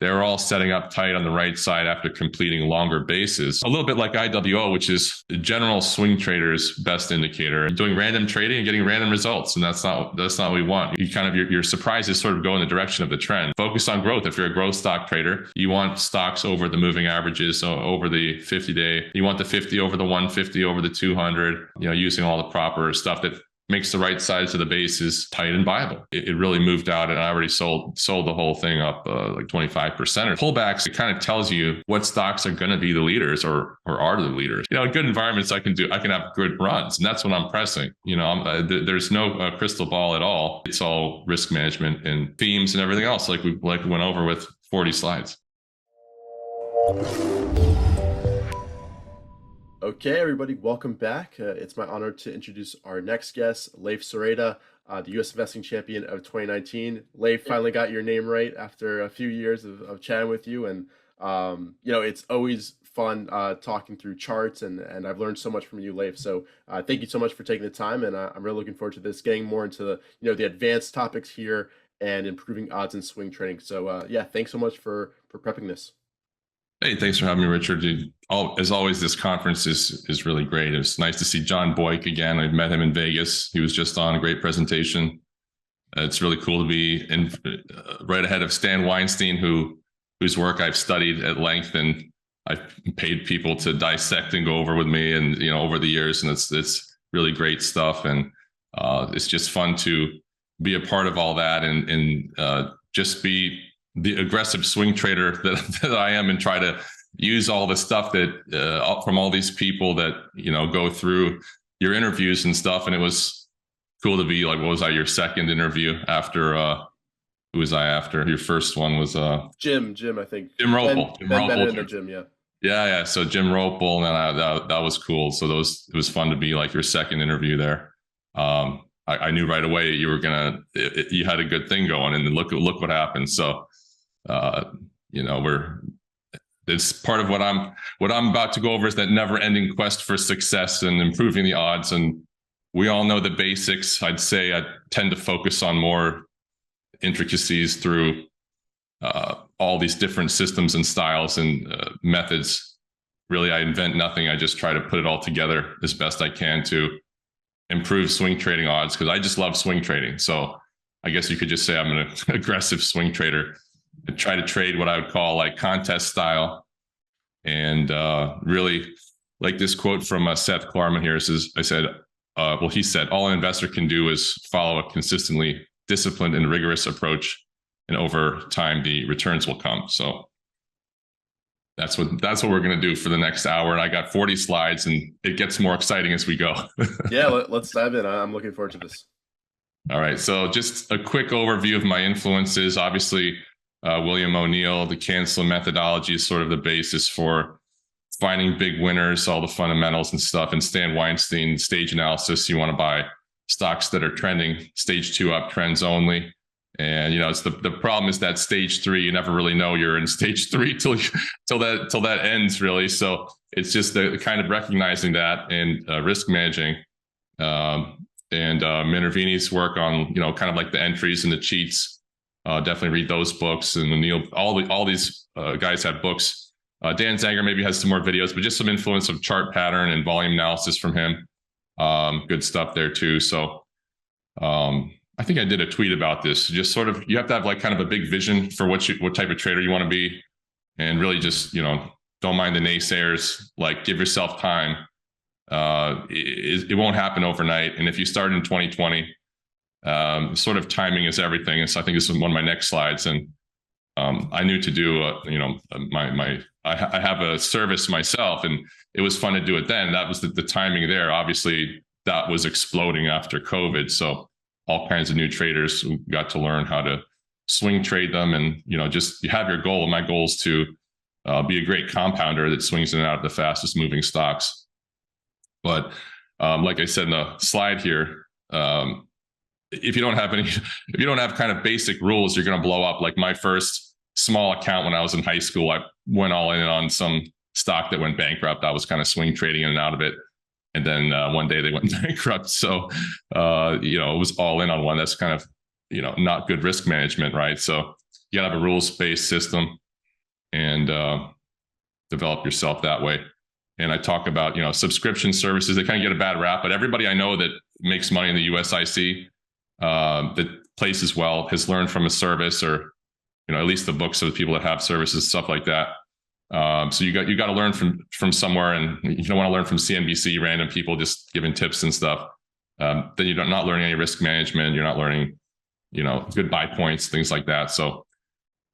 they're all setting up tight on the right side after completing longer bases. A little bit like IWO, which is the general swing trader's best indicator. Doing random trading and getting random results, and that's not what we want. You kind of your surprises sort of go in the direction of the trend. Focus on growth. If you're a growth stock trader, you want stocks over the moving averages, so over the 50-day. You want the 50 over the 150 over the 200. Using all the proper stuff that makes the right sides of the bases tight and viable. It really moved out, and I already sold the whole thing up like 25%. Or pullbacks, it kind of tells you what stocks are going to be the leaders or are the leaders. In good environments, I can have good runs, and that's what I'm pressing. There's no crystal ball at all. It's all risk management and themes and everything else, like we went over with 40 slides. Okay, everybody, welcome back. It's my honor to introduce our next guest, Leif Soreide, the U.S. Investing Champion of 2019. Leif, finally got your name right after a few years of chatting with you. And, it's always fun talking through charts, and I've learned so much from you, Leif. So thank you so much for taking the time, and I'm really looking forward to this, getting more into the advanced topics here and improving odds and swing trading. So yeah, thanks so much for prepping this. Hey, thanks for having me, Richard. As always, this conference is really great. It was nice to see John Boyk again. I met him in Vegas. He was just on, a great presentation. It's really cool to be right ahead of Stan Weinstein, whose work I've studied at length, and I've paid people to dissect and go over with me, and over the years, and it's really great stuff. And it's just fun to be a part of all that, and just be the aggressive swing trader that I am, and try to use all the stuff that from all these people that go through your interviews and stuff. And it was cool to be like, what was I, your second interview after who was I after? Your first one was Jim, I think. Jim Ropel. Jim, yeah. Yeah. So Jim Ropel, and that was cool. So it was fun to be like your second interview there. I knew right away you were you had a good thing going, and then look what happened. So it's part of what I'm about to go over, is that never-ending quest for success and improving the odds. And we all know the basics. I'd say I tend to focus on more intricacies through all these different systems and styles and methods. Really, I invent nothing. I just try to put it all together as best I can to improve swing trading odds, because I just love swing trading. So I guess you could just say I'm an aggressive swing trader. I try to trade what I would call like contest style, and really, like this quote from Seth Klarman here says, he said, all an investor can do is follow a consistently disciplined and rigorous approach, and over time the returns will come. So that's what we're going to do for the next hour. And I got 40 slides, and it gets more exciting as we go. Yeah, let's dive in. I'm looking forward to this. All right. So just a quick overview of my influences. Obviously, William O'Neill, the Candlestick methodology is sort of the basis for finding big winners, all the fundamentals and stuff. And Stan Weinstein, stage analysis, you want to buy stocks that are trending, stage 2 uptrends only. And it's the problem is that stage 3, you never really know you're in stage 3 till that ends, really. So it's just the kind of recognizing that and risk managing. And Minervini's work on kind of like the entries and the cheats. Definitely read those books. And O'Neill, all these guys have books. Dan Zanger maybe has some more videos, but just some influence of chart pattern and volume analysis from him. Good stuff there too. So I think I did a tweet about this. Just sort of, you have to have like kind of a big vision for what type of trader you want to be, and really just don't mind the naysayers. Like, give yourself time. It won't happen overnight. And if you start in 2020. Sort of timing is everything. And so I think this is one of my next slides. And I knew to do, I have a service myself, and it was fun to do it then. That was the timing there. Obviously, that was exploding after COVID. So all kinds of new traders got to learn how to swing trade them. And, just you have your goal. And my goal is to be a great compounder that swings in and out of the fastest moving stocks. But like I said in the slide here, if you don't have kind of basic rules, you're going to blow up. Like my first small account when I was in high school, I went all in on some stock that went bankrupt. I was kind of swing trading in and out of it. And then one day they went bankrupt. So, it was all in on one. That's kind of, not good risk management, right? So you gotta have a rules-based system. and develop yourself that way. And I talk about, subscription services. They kind of get a bad rap, but everybody I know that makes money in the USIC, that places well, has learned from a service, or at least the books of the people that have services, stuff like that. So you got to learn from somewhere, and you don't want to learn from CNBC, random people just giving tips and stuff. Then you're not learning any risk management. You're not learning, good buy points, things like that. So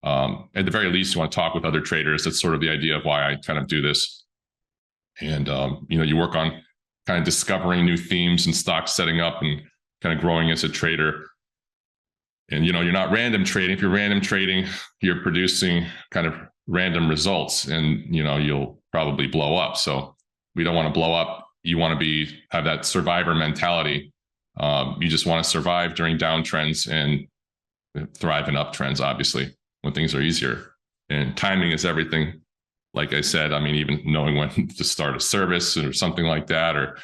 at the very least, you want to talk with other traders. That's sort of the idea of why I kind of do this. And you work on kind of discovering new themes and stocks, setting up and kind of growing as a trader. And you're not random trading. If you're random trading, you're producing kind of random results, and you'll probably blow up. So we don't want to blow up. You want to have that survivor mentality. You just want to survive during downtrends and thrive in uptrends, obviously, when things are easier. And timing is everything. Like I said, I mean, even knowing when to start a service or something like that, or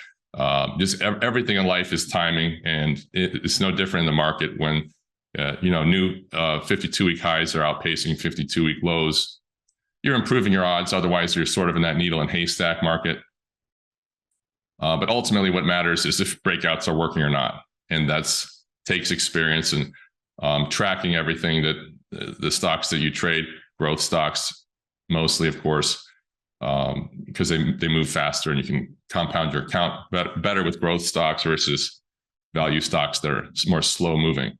just everything in life is timing. And it's no different in the market when new 52-week highs are outpacing 52-week lows. You're improving your odds. Otherwise, you're sort of in that needle and haystack market. But ultimately, what matters is if breakouts are working or not. And that's takes experience and tracking everything that the stocks that you trade, growth stocks, mostly, of course, because they move faster, and you can compound your account better with growth stocks versus value stocks that are more slow moving.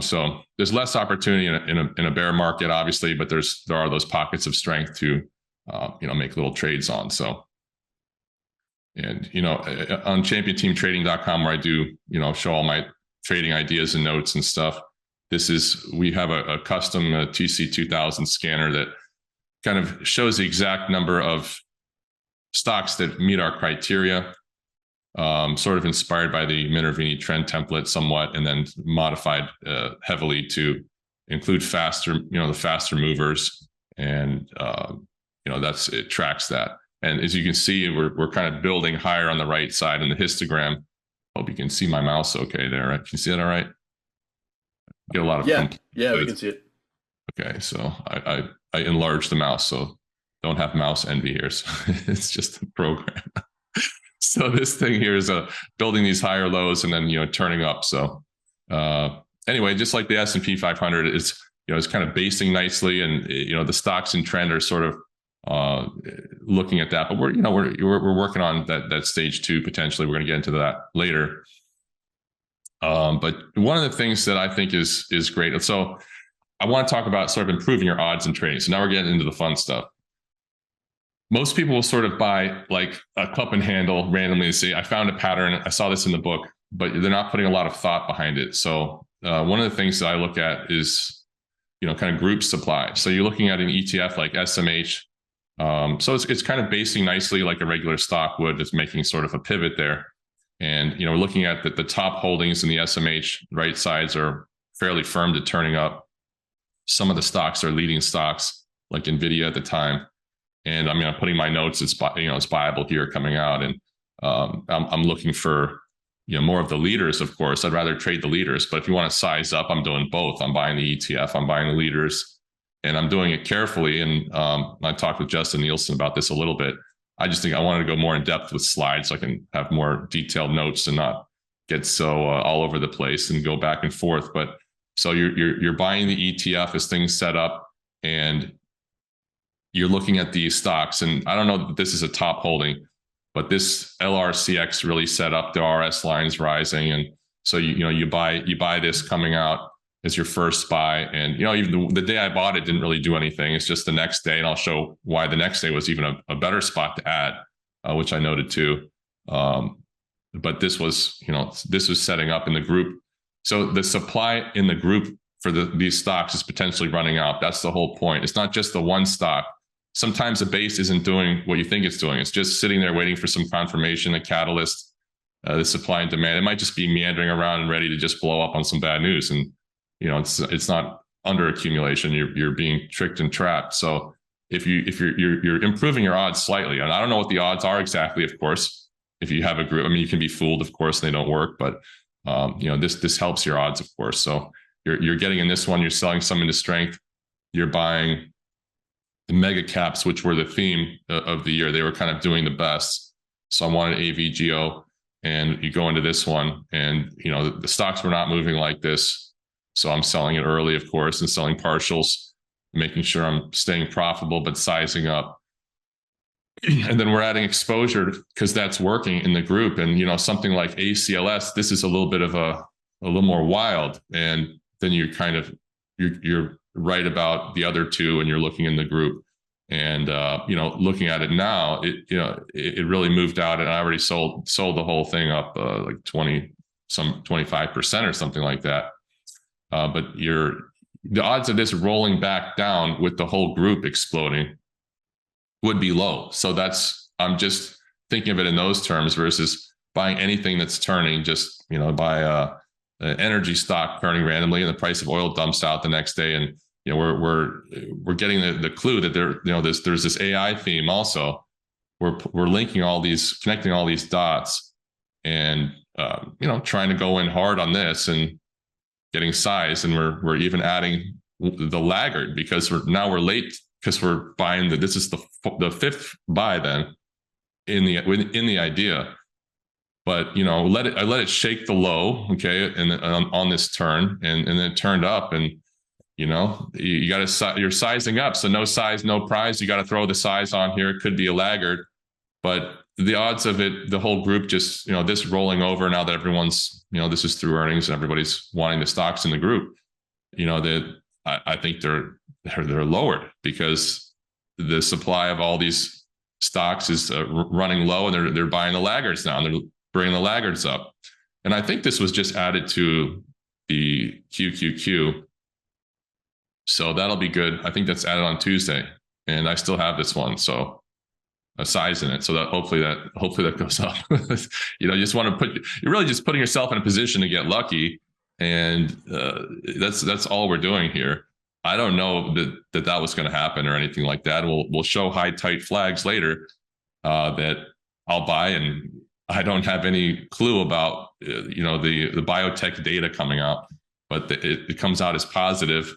So there's less opportunity in a bear market, obviously, but there are those pockets of strength to make little trades on. So, and on championteamtrading.com, where I do show all my trading ideas and notes and stuff. We have a custom TC2000 scanner that kind of shows the exact number of stocks that meet our criteria, sort of inspired by the Minervini trend template somewhat, and then modified heavily to include the faster movers. And, it tracks that. And as you can see, we're kind of building higher on the right side in the histogram. Hope you can see my mouse okay there. Right? Can you see that all right? Get a lot of yeah, we can see it. Okay, so I enlarged the mouse, so don't have mouse envy here. So it's just a program. So this thing here is building these higher lows and then turning up. So anyway, just like the S&P 500, it's kind of basing nicely, and the stocks in trend are sort of looking at that. But we're working on that stage 2 potentially. We're going to get into that later. But one of the things that I think is great. So I want to talk about sort of improving your odds in trading. So now we're getting into the fun stuff. Most people will sort of buy like a cup and handle randomly and say, I found a pattern. I saw this in the book, but they're not putting a lot of thought behind it. So one of the things that I look at is, kind of group supply. So you're looking at an ETF like SMH. So it's kind of basing nicely like a regular stock would. It's making sort of a pivot there. And, we're looking at the top holdings in the SMH right sides are fairly firm to turning up. Some of the stocks are leading stocks like NVIDIA at the time. And I'm putting my notes, it's buyable here coming out. And I'm looking for, more of the leaders, of course. I'd rather trade the leaders. But if you want to size up, I'm doing both. I'm buying the ETF, I'm buying the leaders, and I'm doing it carefully. And I talked with Justin Nielsen about this a little bit. I just think I wanted to go more in depth with slides so I can have more detailed notes and not get so all over the place and go back and forth. But so you're buying the ETF as things set up, and you're looking at these stocks. And I don't know that this is a top holding, but this LRCX really set up the RS lines rising. And so you buy this coming out as your first buy. And even the day I bought it didn't really do anything. It's just the next day, and I'll show why the next day was even a better spot to add, which I noted too. But this was setting up in the group. So the supply in the group for these stocks is potentially running out. That's the whole point. It's not just the one stock. Sometimes the base isn't doing what you think it's doing. It's just sitting there waiting for some confirmation, a catalyst, the supply and demand. It might just be meandering around and ready to just blow up on some bad news. And it's not under accumulation. You're being tricked and trapped. So if you're improving your odds slightly, and I don't know what the odds are exactly, of course, if you have a group, you can be fooled, of course, and they don't work, but this helps your odds, of course. So you're getting in this one, you're selling some into strength. you're buying the mega caps, which were the theme of the year. They were kind of doing the best. So I wanted AVGO, and you go into this one, and the stocks were not moving like this. So I'm selling it early, of course, and selling partials, making sure I'm staying profitable, but sizing up. And then we're adding exposure because that's working in the group. And something like ACLS, this is a little bit of a little more wild. And then you're right about the other two, and you're looking in the group. And looking at it now, it really moved out, and I already sold the whole thing up like 25% or something like that. But the odds of this rolling back down with the whole group exploding would be low. So I'm just thinking of it in those terms versus buying anything that's turning. Just buy an energy stock turning randomly, and the price of oil dumps out the next day, and we're getting the clue that there's this AI theme also. We're linking connecting all these dots, and trying to go in hard on this and getting size, and we're even adding the laggard because we're late because we're buying this is the fifth buy then in the idea. But I let it shake the low, okay, and on this turn, and then it turned up, and you're sizing up. So no size, no prize. You got to throw the size on here. It could be a laggard, but the odds of it, the whole group just this rolling over now that everyone's this is through earnings and everybody's wanting the stocks in the group, that I think they're lowered because the supply of all these stocks is running low, and they're buying the laggards now, and they're bringing the laggards up. And I think this was just added to the QQQ. So that'll be good. I think that's added on Tuesday, and I still have this one. So a size in it. So that hopefully that goes up. You just want to you're really just putting yourself in a position to get lucky. And that's all we're doing here. I don't know that was going to happen or anything like that. We'll show high tight flags later that I'll buy, and I don't have any clue about the biotech data coming out, but it comes out as positive.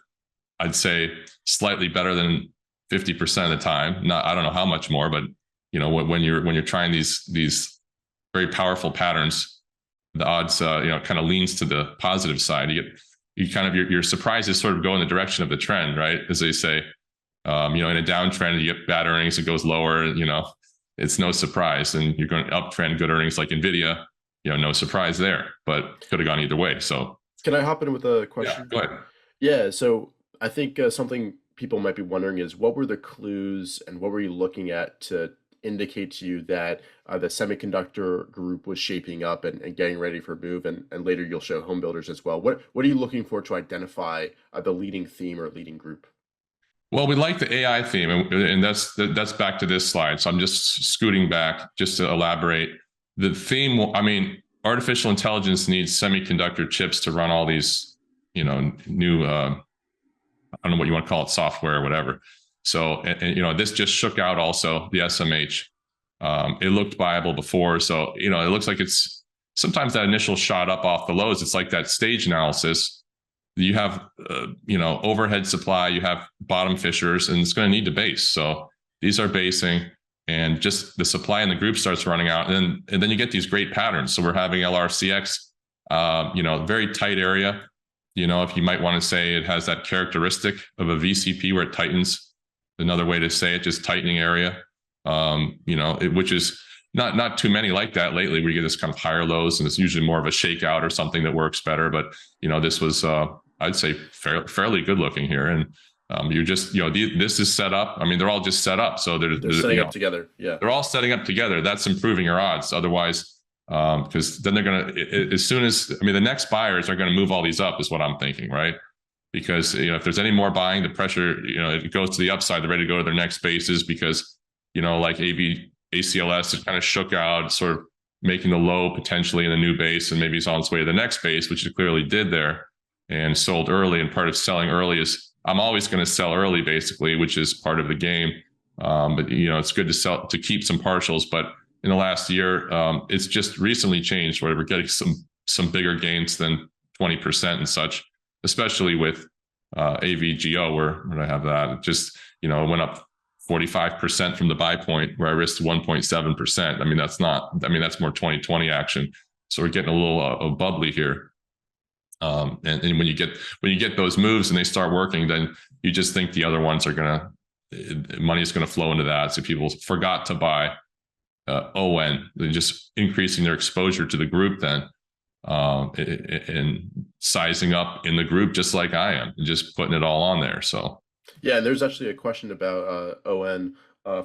I'd say slightly better than 50% of the time. I don't know how much more, but when you're trying these very powerful patterns, the odds kind of leans to the positive side. Your surprises sort of go in the direction of the trend, right? As they say, in a downtrend, you get bad earnings, it goes lower, it's no surprise. And you're going uptrend, good earnings like Nvidia, no surprise there, but could have gone either way. So can I hop in with a question? Yeah, go ahead. Yeah. So I think something people might be wondering is, what were the clues and what were you looking at to indicate to you that the semiconductor group was shaping up and getting ready for a move? And later you'll show Homebuilders as well. What are you looking for to identify the leading theme or leading group? Well, we like the AI theme, and that's back to this slide. So I'm just scooting back just to elaborate. The theme, artificial intelligence needs semiconductor chips to run all these, new, I don't know what you want to call it, software or whatever. So, and this just shook out also the SMH. It looked viable before. So, it looks like it's sometimes that initial shot up off the lows. It's like that stage analysis. You have, overhead supply, you have bottom fishers, and it's going to need to base. So these are basing, and just the supply in the group starts running out. And then you get these great patterns. So we're having LRCX, very tight area. If you might want to say it has that characteristic of a VCP where it tightens. Another way to say it, just tightening area, which is not too many like that lately. We get this kind of higher lows, and it's usually more of a shakeout or something that works better. But this was, I'd say, fairly good looking here. And you just, this is set up. They're all just set up, so they're setting up together. Yeah, they're all setting up together. That's improving your odds. Otherwise, because then they're gonna, as soon as the next buyers are going to move all these up, is what I'm thinking, right? Because if there's any more buying, the pressure, it goes to the upside. They're ready to go to their next bases because like ACLS, it kind of shook out, sort of making the low potentially in a new base, and maybe it's on its way to the next base, which it clearly did there, and sold early. And part of selling early is I'm always going to sell early, basically, which is part of the game. But it's good to keep some partials. But in the last year, it's just recently changed where we're getting some bigger gains than 20% and such, especially with AVGO, where I have that, it just, it went up 45% from the buy point where I risked 1.7%. I mean, that's more 2020 action. So we're getting a little bubbly here. And when you get those moves and they start working, then you just think the other ones are money is going to flow into that. So people forgot to buy ON, they're just increasing their exposure to the group then, and sizing up in the group just like I am, and just putting it all on there. So yeah, and there's actually a question about ON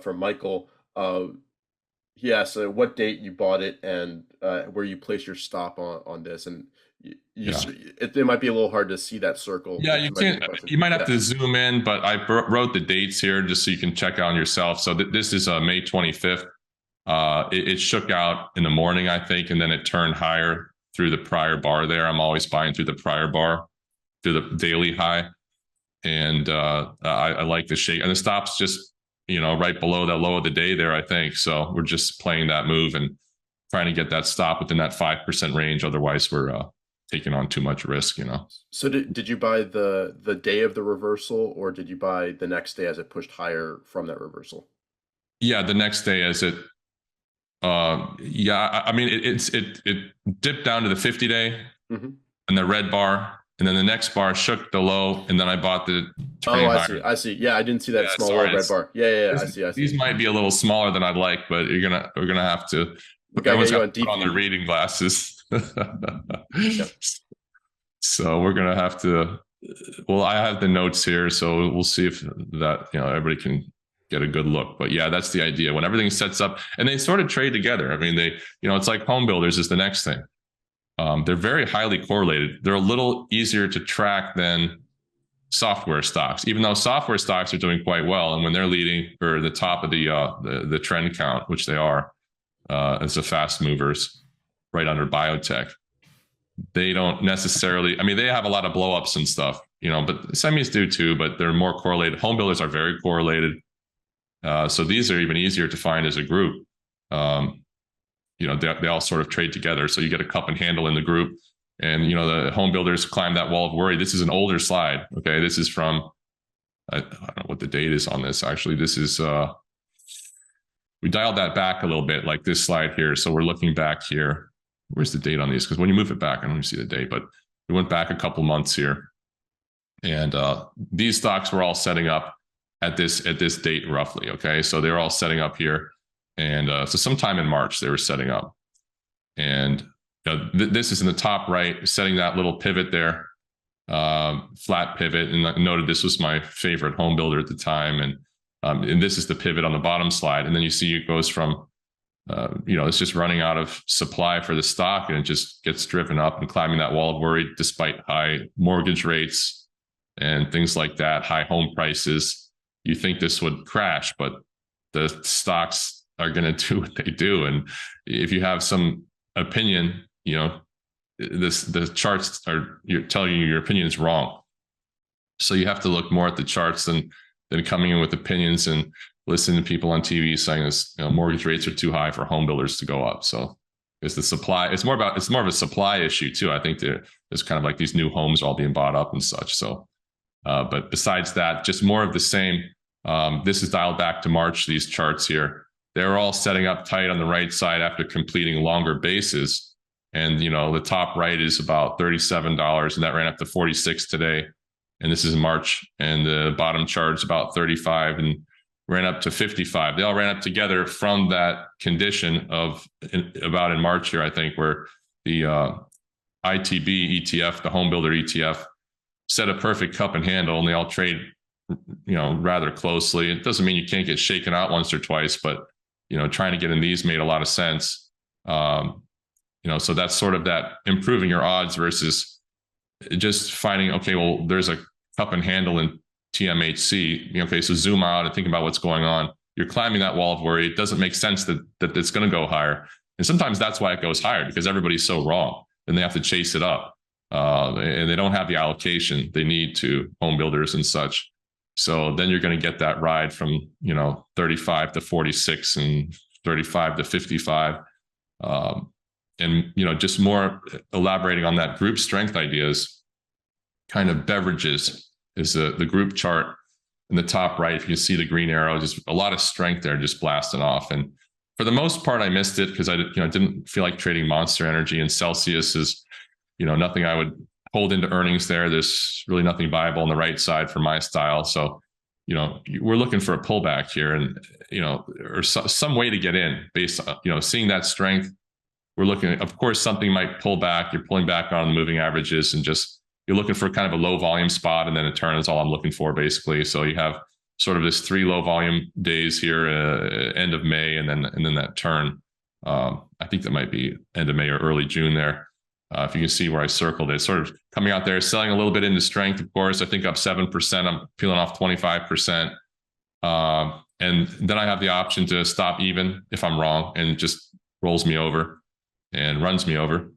from Michael. He asked what date you bought it and where you place your stop on this, and it might be a little hard to see that circle. Yeah, you can't. You might have to zoom in, but I wrote the dates here just so you can check out on yourself. So this is May 25th. It shook out in the morning, I think, and then it turned higher through the prior bar there. I'm always buying through the prior bar, through the daily high. And I like the shake. And the stop's just, right below that low of the day there, I think. So we're just playing that move and trying to get that stop within that 5% range. Otherwise, we're taking on too much risk, So did you buy the day of the reversal, or did you buy the next day as it pushed higher from that reversal? Yeah, the next day as it I mean, it dipped down to the 50-day and the red bar, and then the next bar shook the low, and then I bought the turning higher. I see. Yeah, I didn't see that small red bar. Yeah, I see. These might be a little smaller than I'd like, but we're gonna have to. Everyone's got to put on their reading glasses. Yep. So we're gonna have to. Well, I have the notes here, so we'll see if that everybody can get a good look. But yeah, that's the idea. When everything sets up and they sort of trade together. I mean, it's like Homebuilders is the next thing. They're very highly correlated. They're a little easier to track than software stocks, even though software stocks are doing quite well. And when they're leading or the top of the trend count, which they are, as the fast movers right under biotech, they don't necessarily, I mean, they have a lot of blowups and stuff, but semis do too, but they're more correlated. Homebuilders are very correlated. So these are even easier to find as a group. They all sort of trade together. So you get a cup and handle in the group, and the Homebuilders climb that wall of worry. This is an older slide. Okay, this is from I don't know what the date is on this. Actually, this is we dialed that back a little bit, like this slide here. So we're looking back here. Where's the date on these? Because when you move it back, I don't even see the date, but we went back a couple months here, and these stocks were all setting up at this date roughly. Okay, so they're all setting up here, and so sometime in March they were setting up, and this is in the top right, setting that little pivot there, flat pivot, and I noted this was my favorite home builder at the time, and this is the pivot on the bottom slide, and then you see it goes from it's just running out of supply for the stock, and it just gets driven up and climbing that wall of worry despite high mortgage rates and things like that, high home prices. You think this would crash, but the stocks are going to do what they do. And if you have some opinion, the charts are telling you your opinion is wrong. So you have to look more at the charts than coming in with opinions and listening to people on TV saying this, mortgage rates are too high for home builders to go up. So it's the supply. It's more of a supply issue too. I think there's kind of like these new homes all being bought up and such. So, but besides that, just more of the same. This is dialed back to March, these charts here. They're all setting up tight on the right side after completing longer bases. And, the top right is about $37, and that ran up to 46 today. And this is March. And the bottom chart is about 35 and ran up to 55. They all ran up together from that condition of about in March here, I think, where the ITB ETF, the home builder ETF, set a perfect cup and handle, and they all trade rather closely. It doesn't mean you can't get shaken out once or twice, but trying to get in these made a lot of sense. So that's sort of that improving your odds versus just finding, okay, well, there's a cup and handle in TMHC. Okay, so zoom out and think about what's going on. You're climbing that wall of worry. It doesn't make sense that it's going to go higher. And sometimes that's why it goes higher, because everybody's so wrong and they have to chase it up. And they don't have the allocation they need to home builders and such. So then you're going to get that ride from, 35 to 46 and 35 to 55. And, just more elaborating on that group strength ideas, kind of beverages is the group chart in the top right. If you see the green arrow, just a lot of strength there, just blasting off. And for the most part, I missed it because I didn't feel like trading Monster Energy, and Celsius is nothing I would hold into earnings there. There's really nothing viable on the right side for my style. So we're looking for a pullback here, and or some way to get in based on seeing that strength. We're looking at, of course, something might pull back. You're pulling back on the moving averages, and just you're looking for kind of a low volume spot, and then a turn is all I'm looking for, basically. So you have sort of this 3 low volume days here, end of May, and then that turn. I think that might be end of May or early June there. If you can see where I circled it, sort of coming out there, selling a little bit into strength, of course. I think up 7%. I'm peeling off 25%. And then I have the option to stop even if I'm wrong, and it just rolls me over and runs me over.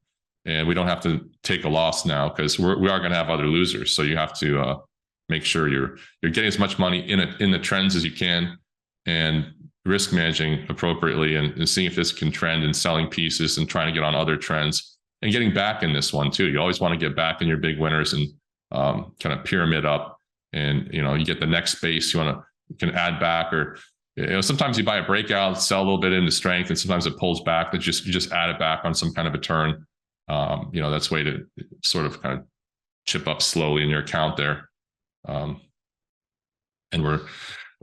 And we don't have to take a loss now, because we are going to have other losers. So you have to make sure you're getting as much money in the trends as you can, and risk managing appropriately, and seeing if this can trend, and selling pieces and trying to get on other trends. And getting back in this one too. You always want to get back in your big winners and kind of pyramid up. And you get the next base. You can add back, or sometimes you buy a breakout, sell a little bit into strength, and sometimes it pulls back. That you just add it back on some kind of a turn. That's a way to sort of kind of chip up slowly in your account there. And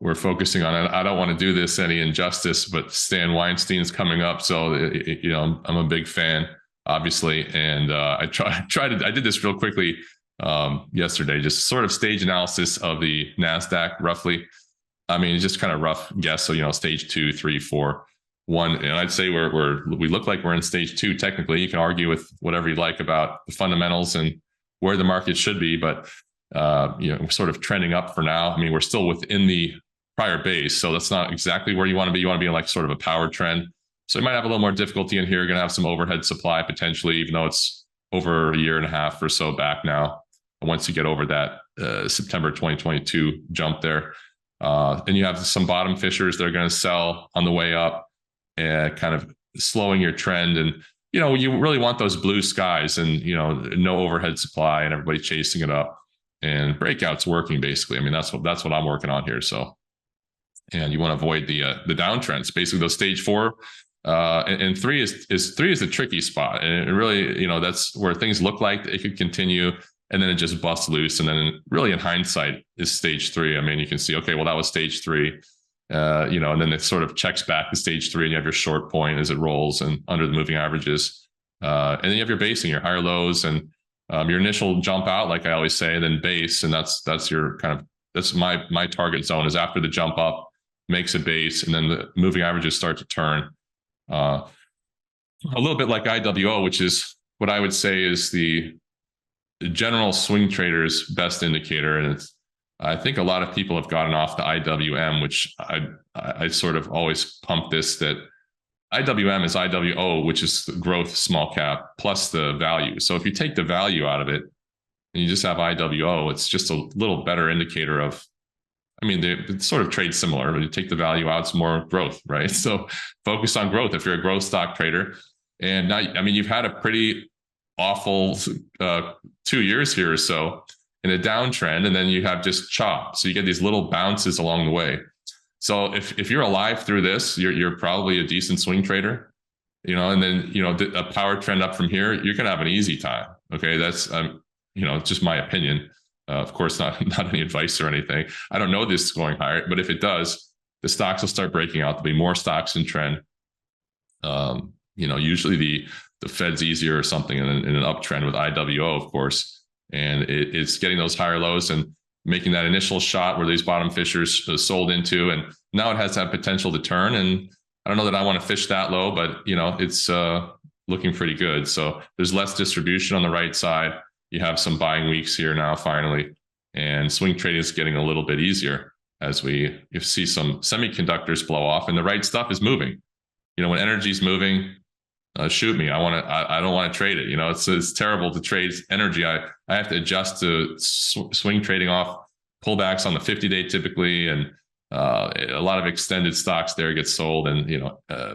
we're focusing on it. I don't want to do this any injustice, but Stan Weinstein's coming up, so I'm a big fan, obviously. And I did this real quickly yesterday, just sort of stage analysis of the NASDAQ roughly. I mean, just kind of rough guess. So, stage 2, 3, 4, 1. And I'd say we look like we're in stage 2. Technically, you can argue with whatever you like about the fundamentals and where the market should be, but we're sort of trending up for now. I mean, we're still within the prior base, so that's not exactly where you want to be. You want to be in like sort of a power trend. So you might have a little more difficulty in here. You're going to have some overhead supply potentially, even though it's over a year and a half or so back now. Once you get over that September 2022 jump there, and you have some bottom fishers that are going to sell on the way up, and kind of slowing your trend. And you really want those blue skies, and no overhead supply, and everybody chasing it up, and breakouts working basically. I mean, that's what I'm working on here. So, and you want to avoid the downtrends, basically those stage 4. And 3 is the tricky spot, and it really, that's where things look like it could continue, and then it just busts loose. And then really, in hindsight, is stage 3. I mean, you can see, okay, well, that was stage 3, and then it sort of checks back to stage 3, and you have your short point as it rolls and under the moving averages, and then you have your basing, your higher lows, and your initial jump out, like I always say, and then base, and that's your kind of, that's my target zone, is after the jump up makes a base, and then the moving averages start to turn. A little bit like IWO, which is what I would say is the general swing trader's best indicator. And I think a lot of people have gotten off the IWM, which I sort of always pump this, that IWM is IWO, which is growth small cap plus the value. So if you take the value out of it and you just have IWO, it's just a little better indicator of, I mean, they sort of trade similar, but you take the value out, it's more growth, right? So focus on growth if you're a growth stock trader. And now, I mean, you've had a pretty awful 2 years here or so in a downtrend, and then you have just chop. So you get these little bounces along the way. So if you're alive through this, you're probably a decent swing trader, and then, a power trend up from here, you're going to have an easy time. Okay. That's, just my opinion. Of course, not any advice or anything. I don't know this is going higher, but if it does, the stocks will start breaking out. There'll be more stocks in trend. Usually the Fed's easier or something in an uptrend with IWO, of course, and it's getting those higher lows and making that initial shot where these bottom fishers sold into, and now it has that potential to turn. And I don't know that I want to fish that low, but it's looking pretty good. So there's less distribution on the right side. You have some buying weeks here now, finally, and swing trading is getting a little bit easier as you see some semiconductors blow off, and the right stuff is moving. When energy is moving, shoot me. I don't want to trade it. It's terrible to trade energy. I have to adjust to swing trading off pullbacks on the 50-day typically, and a lot of extended stocks there get sold, and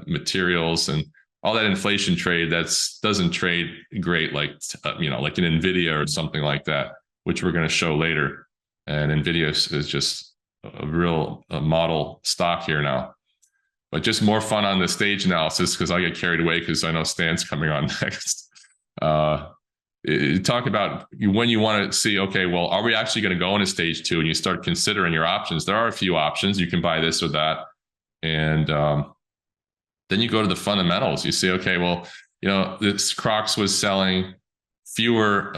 materials and all that inflation trade doesn't trade great, like like an Nvidia or something like that, which we're going to show later. and Nvidia is just a real model stock here now. But just more fun on the stage analysis because I get carried away because I know Stan's coming on next. Talk about when you want to see, okay, well, are we actually going to go into stage 2? And you start considering your options. There are a few options. You can buy this or that. And then you go to the fundamentals. You see, okay, well, this Crocs was selling fewer,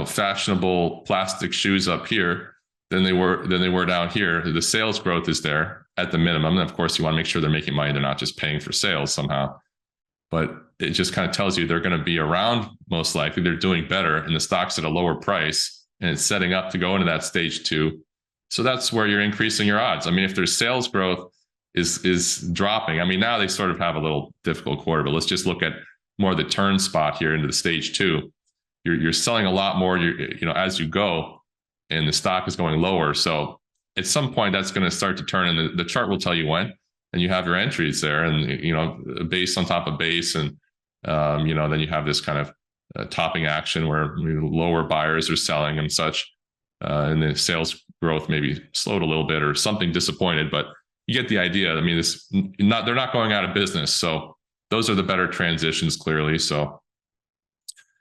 fashionable plastic shoes up here than they were down here. The sales growth is there at the minimum. And of course, you want to make sure they're making money. They're not just paying for sales somehow. But it just kind of tells you they're going to be around, most likely. They're doing better, and the stock's at a lower price, and it's setting up to go into that stage 2. So that's where you're increasing your odds. I mean, if their sales growth is dropping, I mean, now they sort of have a little difficult quarter, but let's just look at more of the turn spot here into the stage 2. You're selling a lot more, as you go, and the stock is going lower. So at some point, that's going to start to turn, and the chart will tell you when. And you have your entries there, and base on top of base, and then you have this kind of topping action where lower buyers are selling and such, and the sales growth maybe slowed a little bit or something disappointed, but you get the idea. I mean, they're not going out of business, so those are the better transitions clearly. So,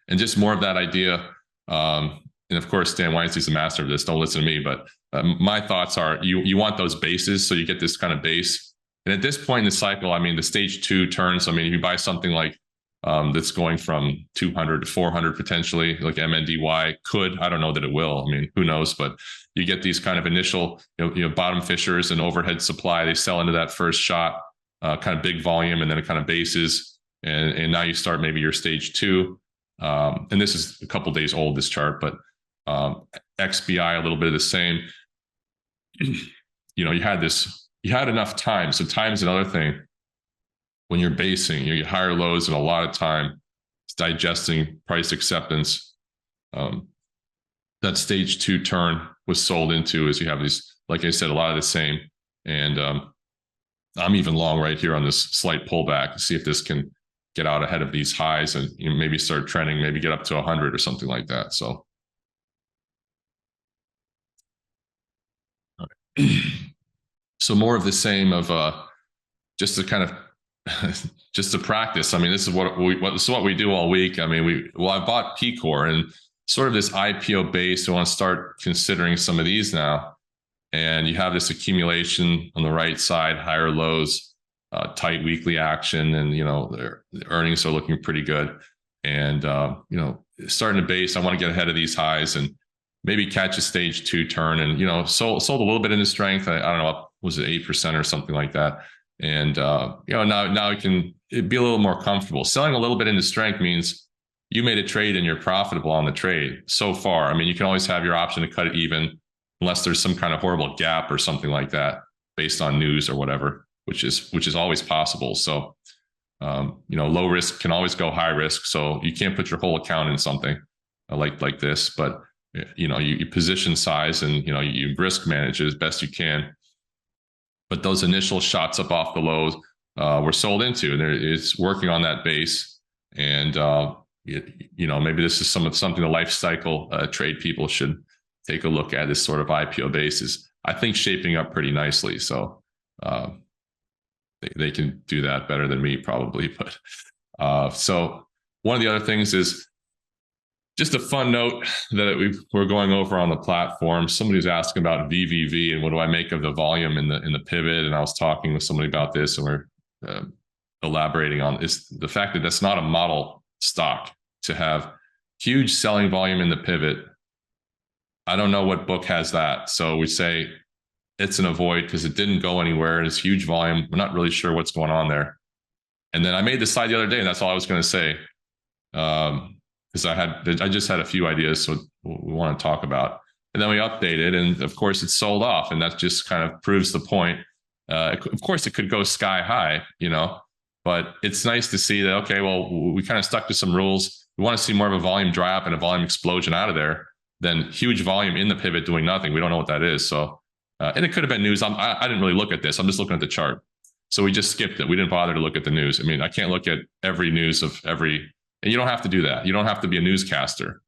and just more of that idea. And of course, Stan Weinstein's the master of this. Don't listen to me, but my thoughts are you want those bases, so you get this kind of base. And at this point in the cycle, I mean, the stage 2 turns. I mean, if you buy something like that's going from 200 to 400 potentially, like MNDY could, I don't know that it will. I mean, who knows? But you get these kind of initial, bottom fishers and overhead supply. They sell into that first shot, kind of big volume, and then it kind of bases. And now you start maybe your stage 2. And this is a couple days old, this chart, but XBI, a little bit of the same. You had enough time. So time is another thing. When you're basing, you get higher lows and a lot of time. It's digesting price acceptance. That stage 2 turn was sold into as you have these, like I said, a lot of the same. And I'm even long right here on this slight pullback to see if this can get out ahead of these highs and maybe start trending, maybe get up to 100 or something like that. So. So more of the same of just to kind of just to practice. I mean, this is what we do all week. I mean, I bought P-Core and sort of this IPO base. I want to start considering some of these now. And you have this accumulation on the right side, higher lows, tight weekly action, and their earnings are looking pretty good. And starting to base, I want to get ahead of these highs and maybe catch a stage 2 turn, and sold a little bit into strength. I don't know, was it 8% or something like that? And now you can be a little more comfortable. Selling a little bit into strength means you made a trade and you're profitable on the trade so far. I mean, you can always have your option to cut it even, unless there's some kind of horrible gap or something like that based on news or whatever, which is always possible. So low risk can always go high risk. So you can't put your whole account in something like this, but you position size and you risk manage it as best you can. But those initial shots up off the lows were sold into, and it's working on that base. And maybe this is something the life cycle trade people should take a look at. This sort of IPO basis, I think, shaping up pretty nicely. So they can do that better than me probably. But so one of the other things is just a fun note that we're going over on the platform. Somebody's asking about VVV and what do I make of the volume in the pivot. And I was talking with somebody about this, and we're elaborating on is the fact that that's not a model stock to have huge selling volume in the pivot. I don't know what book has that. So we say it's an avoid because it didn't go anywhere. And it's huge volume. We're not really sure what's going on there. And then I made the slide the other day, and that's all I was going to say. Because I just had a few ideas, so we want to talk about. And then we updated, and of course it's sold off, and that just kind of proves the point. Of course, it could go sky high, but it's nice to see that, okay, well, we kind of stuck to some rules. We want to see more of a volume dry up and a volume explosion out of there than huge volume in the pivot doing nothing. We don't know what that is. So, and it could have been news. I didn't really look at this. I'm just looking at the chart. So we just skipped it. We didn't bother to look at the news. I mean, I can't look at every news of every. And you don't have to do that. You don't have to be a newscaster.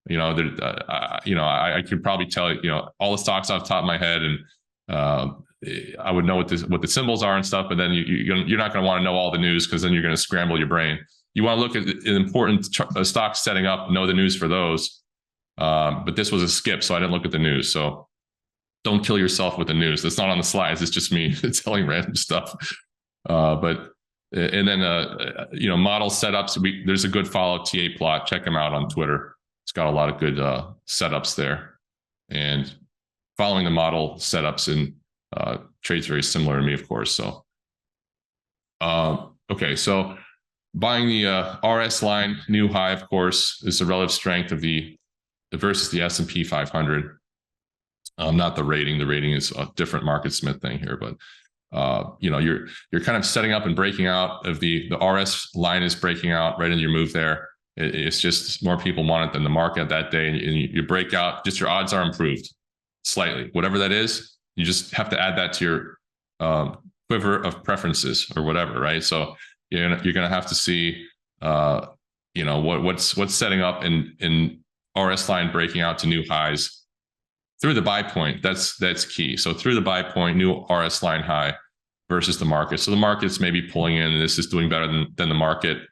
I could probably tell all the stocks off the top of my head, and I would know what the symbols are and stuff. But then you're not going to want to know all the news, because then you're going to scramble your brain. You want to look at the important stocks setting up, know the news for those. But this was a skip, so I didn't look at the news. So don't kill yourself with the news. That's not on the slides. It's just me telling random stuff. Model setups. There's a good follow, TA Plot. Check him out on Twitter. It's got a lot of good setups there, and following the model setups in trades very similar to me, of course. So, okay, so buying the RS line new high, of course, is the relative strength of the versus the S&P 500. Not the rating. The rating is a different Market Smith thing here, but you're kind of setting up and breaking out of the RS line is breaking out right into your move there. It's just more people want it than the market that day, and you break out. Just your odds are improved slightly, whatever that is. You just have to add that to your quiver of preferences or whatever, right? So you're gonna have to see what's setting up in RS line breaking out to new highs through the buy point. That's key. So through the buy point, new RS line high versus the market. So the market's maybe pulling in, and this is doing better than the market.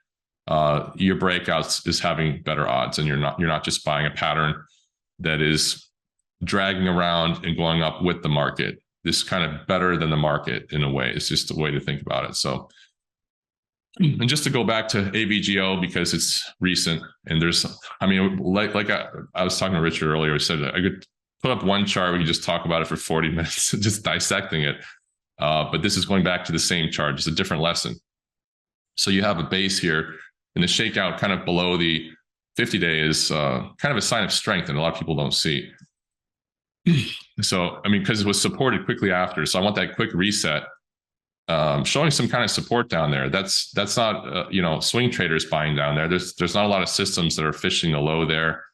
Your breakouts is having better odds, and you're not just buying a pattern that is dragging around and going up with the market. This is kind of better than the market in a way. It's just a way to think about it. So, and just to go back to AVGO, because it's recent, and like I was talking to Richard earlier, I said I could put up one chart, we could just talk about it for 40 minutes, just dissecting it. But this is going back to the same chart, just a different lesson. So you have a base here, and the shakeout kind of below the 50-day is kind of a sign of strength, and a lot of people don't see. So, because it was supported quickly after. So I want that quick reset, showing some kind of support down there. That's not, swing traders buying down there. There's not a lot of systems that are fishing the low there.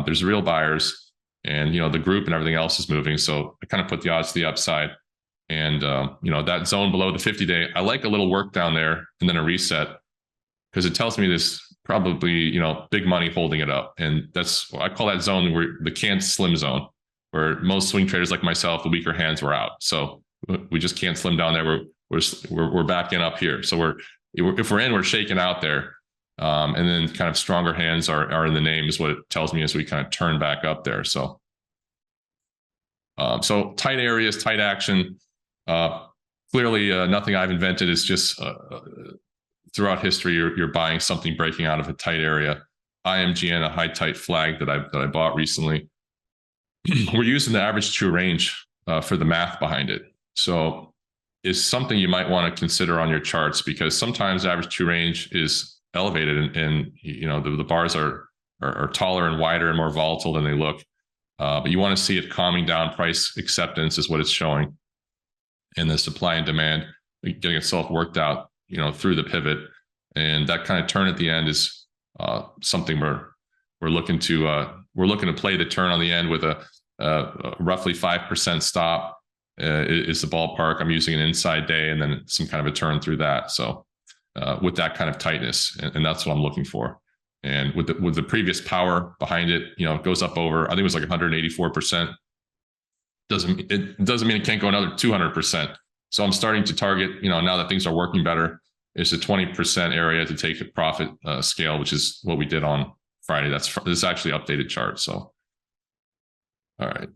There's real buyers, and, the group and everything else is moving. So I kind of put the odds to the upside. And, that zone below the 50-day, I like a little work down there and then a reset, because it tells me this probably, big money holding it up. And I call that zone where the can't slim zone, where most swing traders like myself, the weaker hands were out. So we just can't slim down there. We're back in up here. So if we're in, we're shaking out there. And then kind of stronger hands are in the name, is what it tells me as we kind of turn back up there. So, tight areas, tight action. Clearly, nothing I've invented. Is just throughout history, you're buying something breaking out of a tight area. IMGN, a high tight flag that I bought recently. We're using the average true range for the math behind it. So it's something you might want to consider on your charts, because sometimes average true range is elevated, and the bars are taller and wider and more volatile than they look. But you want to see it calming down. Price acceptance is what it's showing, and the supply and demand getting itself worked out, through the pivot, and that kind of turn at the end is something we're looking to play the turn on the end with a roughly 5% stop is the ballpark. I'm using an inside day and then some kind of a turn through that. So with that kind of tightness, and that's what I'm looking for. And with the previous power behind it, it goes up over, I think it was like 184%. It doesn't mean it can't go another 200%. So I'm starting to target, now that things are working better, it's a 20% area to take a profit scale, which is what we did on Friday. This is actually updated chart. So, all right.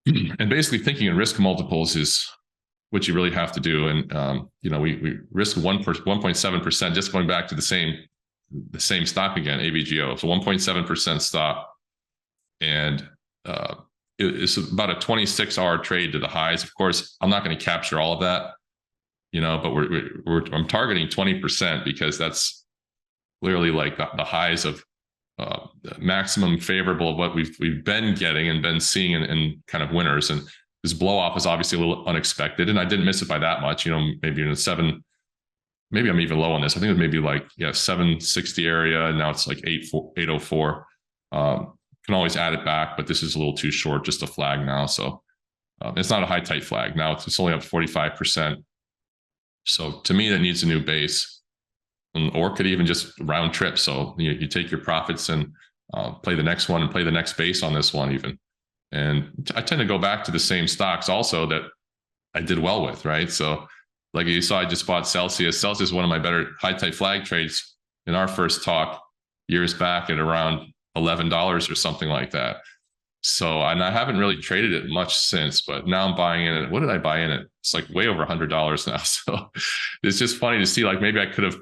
And basically thinking in risk multiples is what you really have to do. And, we risk 1.7%, just going back to the same stock again, AVGO. So 1.7% stop. And it's about a 26-hour trade to the highs. Of course, I'm not going to capture all of that, but I'm targeting 20%, because that's clearly like the highs of maximum favorable of what we've been getting and been seeing in kind of winners. And this Blowoff is obviously a little unexpected, and I didn't miss it by that much. Maybe in maybe I'm even low on this. I think it was maybe like 760 area, and now it's like 804. Can always add it back, but this is a little too short, just a flag now. So it's not a high tight flag. Now it's only up 45%. So to me, that needs a new base, or could even just round trip. So you take your profits and play the next one and play the next base on this one even. And I tend to go back to the same stocks also that I did well with, right? So like you saw, I just bought Celsius. Celsius is one of my better high tight flag trades in our first talk years back at around $11 or something like that. So, and I haven't really traded it much since, but now I'm buying in it. What did I buy in it? It's like way over $100 now. So it's just funny to see, like, maybe I could have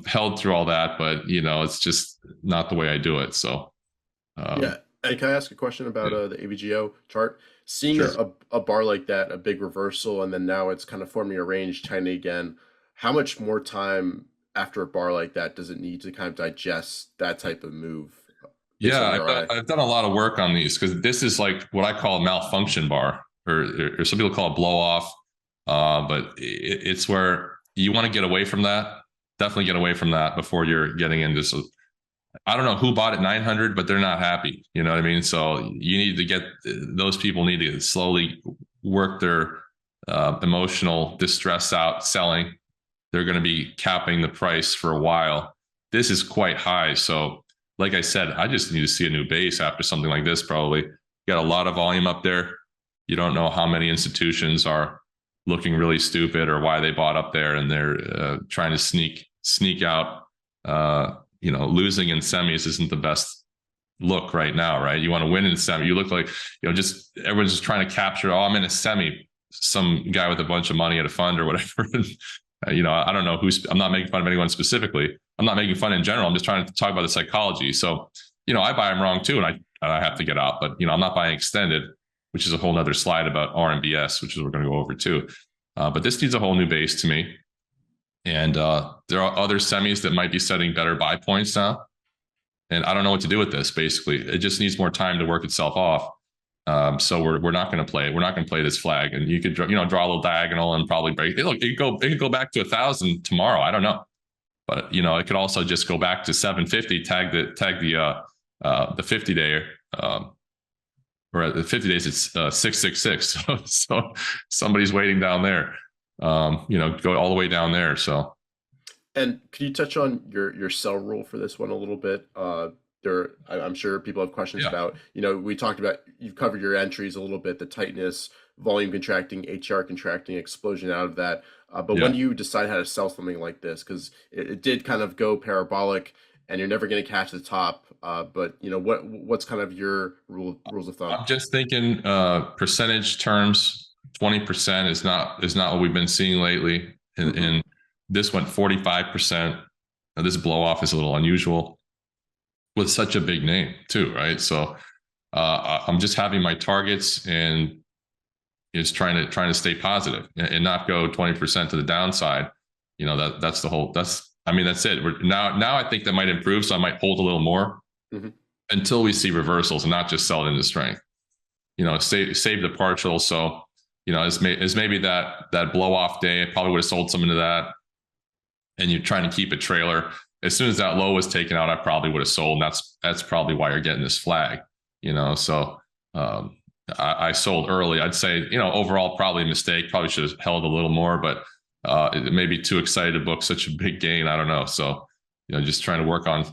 held through all that, but it's just not the way I do it. So, Yeah. And can I ask a question about yeah, the AVGO chart? Seeing sure. a bar like that, a big reversal, and then now it's kind of forming a range, China again. How much more time after a bar like that does it need to kind of digest that type of move based on Yeah, your eye? I've done a lot of work on these because this is like what I call a malfunction bar, or some people call it blow off. But it's where you want to get away from that. Definitely get away from that before you're getting into. So I don't know who bought it 900, but they're not happy. You know what I mean? So you need to get those people need to slowly work their emotional distress out selling. They're going to be capping the price for a while. This is quite high. So, like I said, I just need to see a new base after something like this, probably. You got a lot of volume up there. You don't know how many institutions are looking really stupid or why they bought up there and they're trying to sneak out. Losing in semis isn't the best look right now, right? You want to win in semi. You look like, just everyone's just trying to capture, I'm in a semi, some guy with a bunch of money at a fund or whatever. I don't know I'm not making fun of anyone specifically. I'm not making fun in general. I'm just trying to talk about the psychology. So, I buy them wrong too, and I have to get out, but, I'm not buying extended, which is a whole nother slide about RMBS, which is what we're going to go over too. But this needs a whole new base to me. And there are other semis that might be setting better buy points now. And I don't know what to do with this. Basically, it just needs more time to work itself off. So we're not going to play it. We're not going to play this flag. And you could draw a little diagonal and probably break it. Look, it could go back to 1,000 tomorrow. I don't know, but it could also just go back to 750. Tag the 50 day. Or at the 50 days, it's 666. So somebody's waiting down there. Go all the way down there. So. And could you touch on your sell rule for this one a little bit? I'm sure people have questions Yeah. about, we talked about, you've covered your entries a little bit, the tightness, volume contracting, HR contracting, explosion out of that. But when do you decide how to sell something like this? Because it did kind of go parabolic and you're never going to catch the top. But what's kind of your rules of thumb? I'm just thinking percentage terms, 20% is not what we've been seeing lately. And this went 45%. Now, this blow off is a little unusual with such a big name too, right? So I'm just having my targets and is trying to stay positive and not go 20% to the downside. That's it. Now I think that might improve, so I might hold a little more until we see reversals and not just sell it into strength. Save the partial. So as maybe that blow off day, I probably would have sold some into that. And you're trying to keep a trailer. As soon as that low was taken out, I probably would have sold. And that's probably why you're getting this flag. So I sold early. I'd say overall probably a mistake. Probably should have held a little more, but it may be too excited to book such a big gain. I don't know. So just trying to work on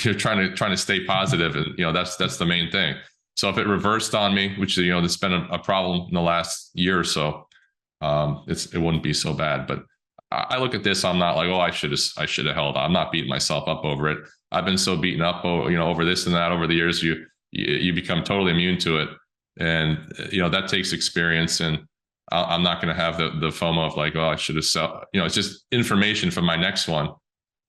you're trying to stay positive, and that's the main thing. So if it reversed on me, which it's been a problem in the last year or so, it wouldn't be so bad. But I look at this, I'm not like, I should have held. I'm not beating myself up over it. I've been so beaten up, over this and that over the years. You become totally immune to it, and that takes experience. And I'm not going to have the FOMO of like, I should have sell. It's just information from my next one.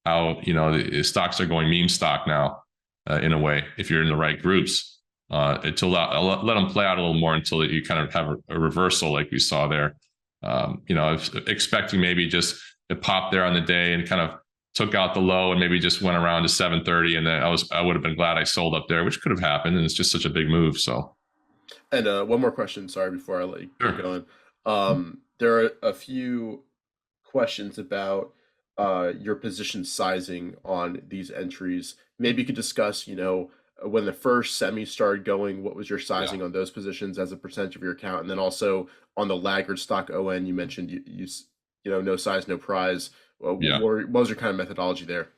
How the stocks are going meme stock now, in a way. If you're in the right groups, until I'll let them play out a little more until you kind of have a reversal like we saw there. I was expecting maybe just it popped there on the day and kind of took out the low and maybe just went around to 730, and then I would have been glad I sold up there, which could have happened, and it's just such a big move. So, and one more question, sorry, before I let you keep going. There are a few questions about your position sizing on these entries. Maybe you could discuss, when the first semi started going, what was your sizing on those positions as a percentage of your account? And then also on the laggard stock ON, you mentioned you no size, no prize. What was your kind of methodology there?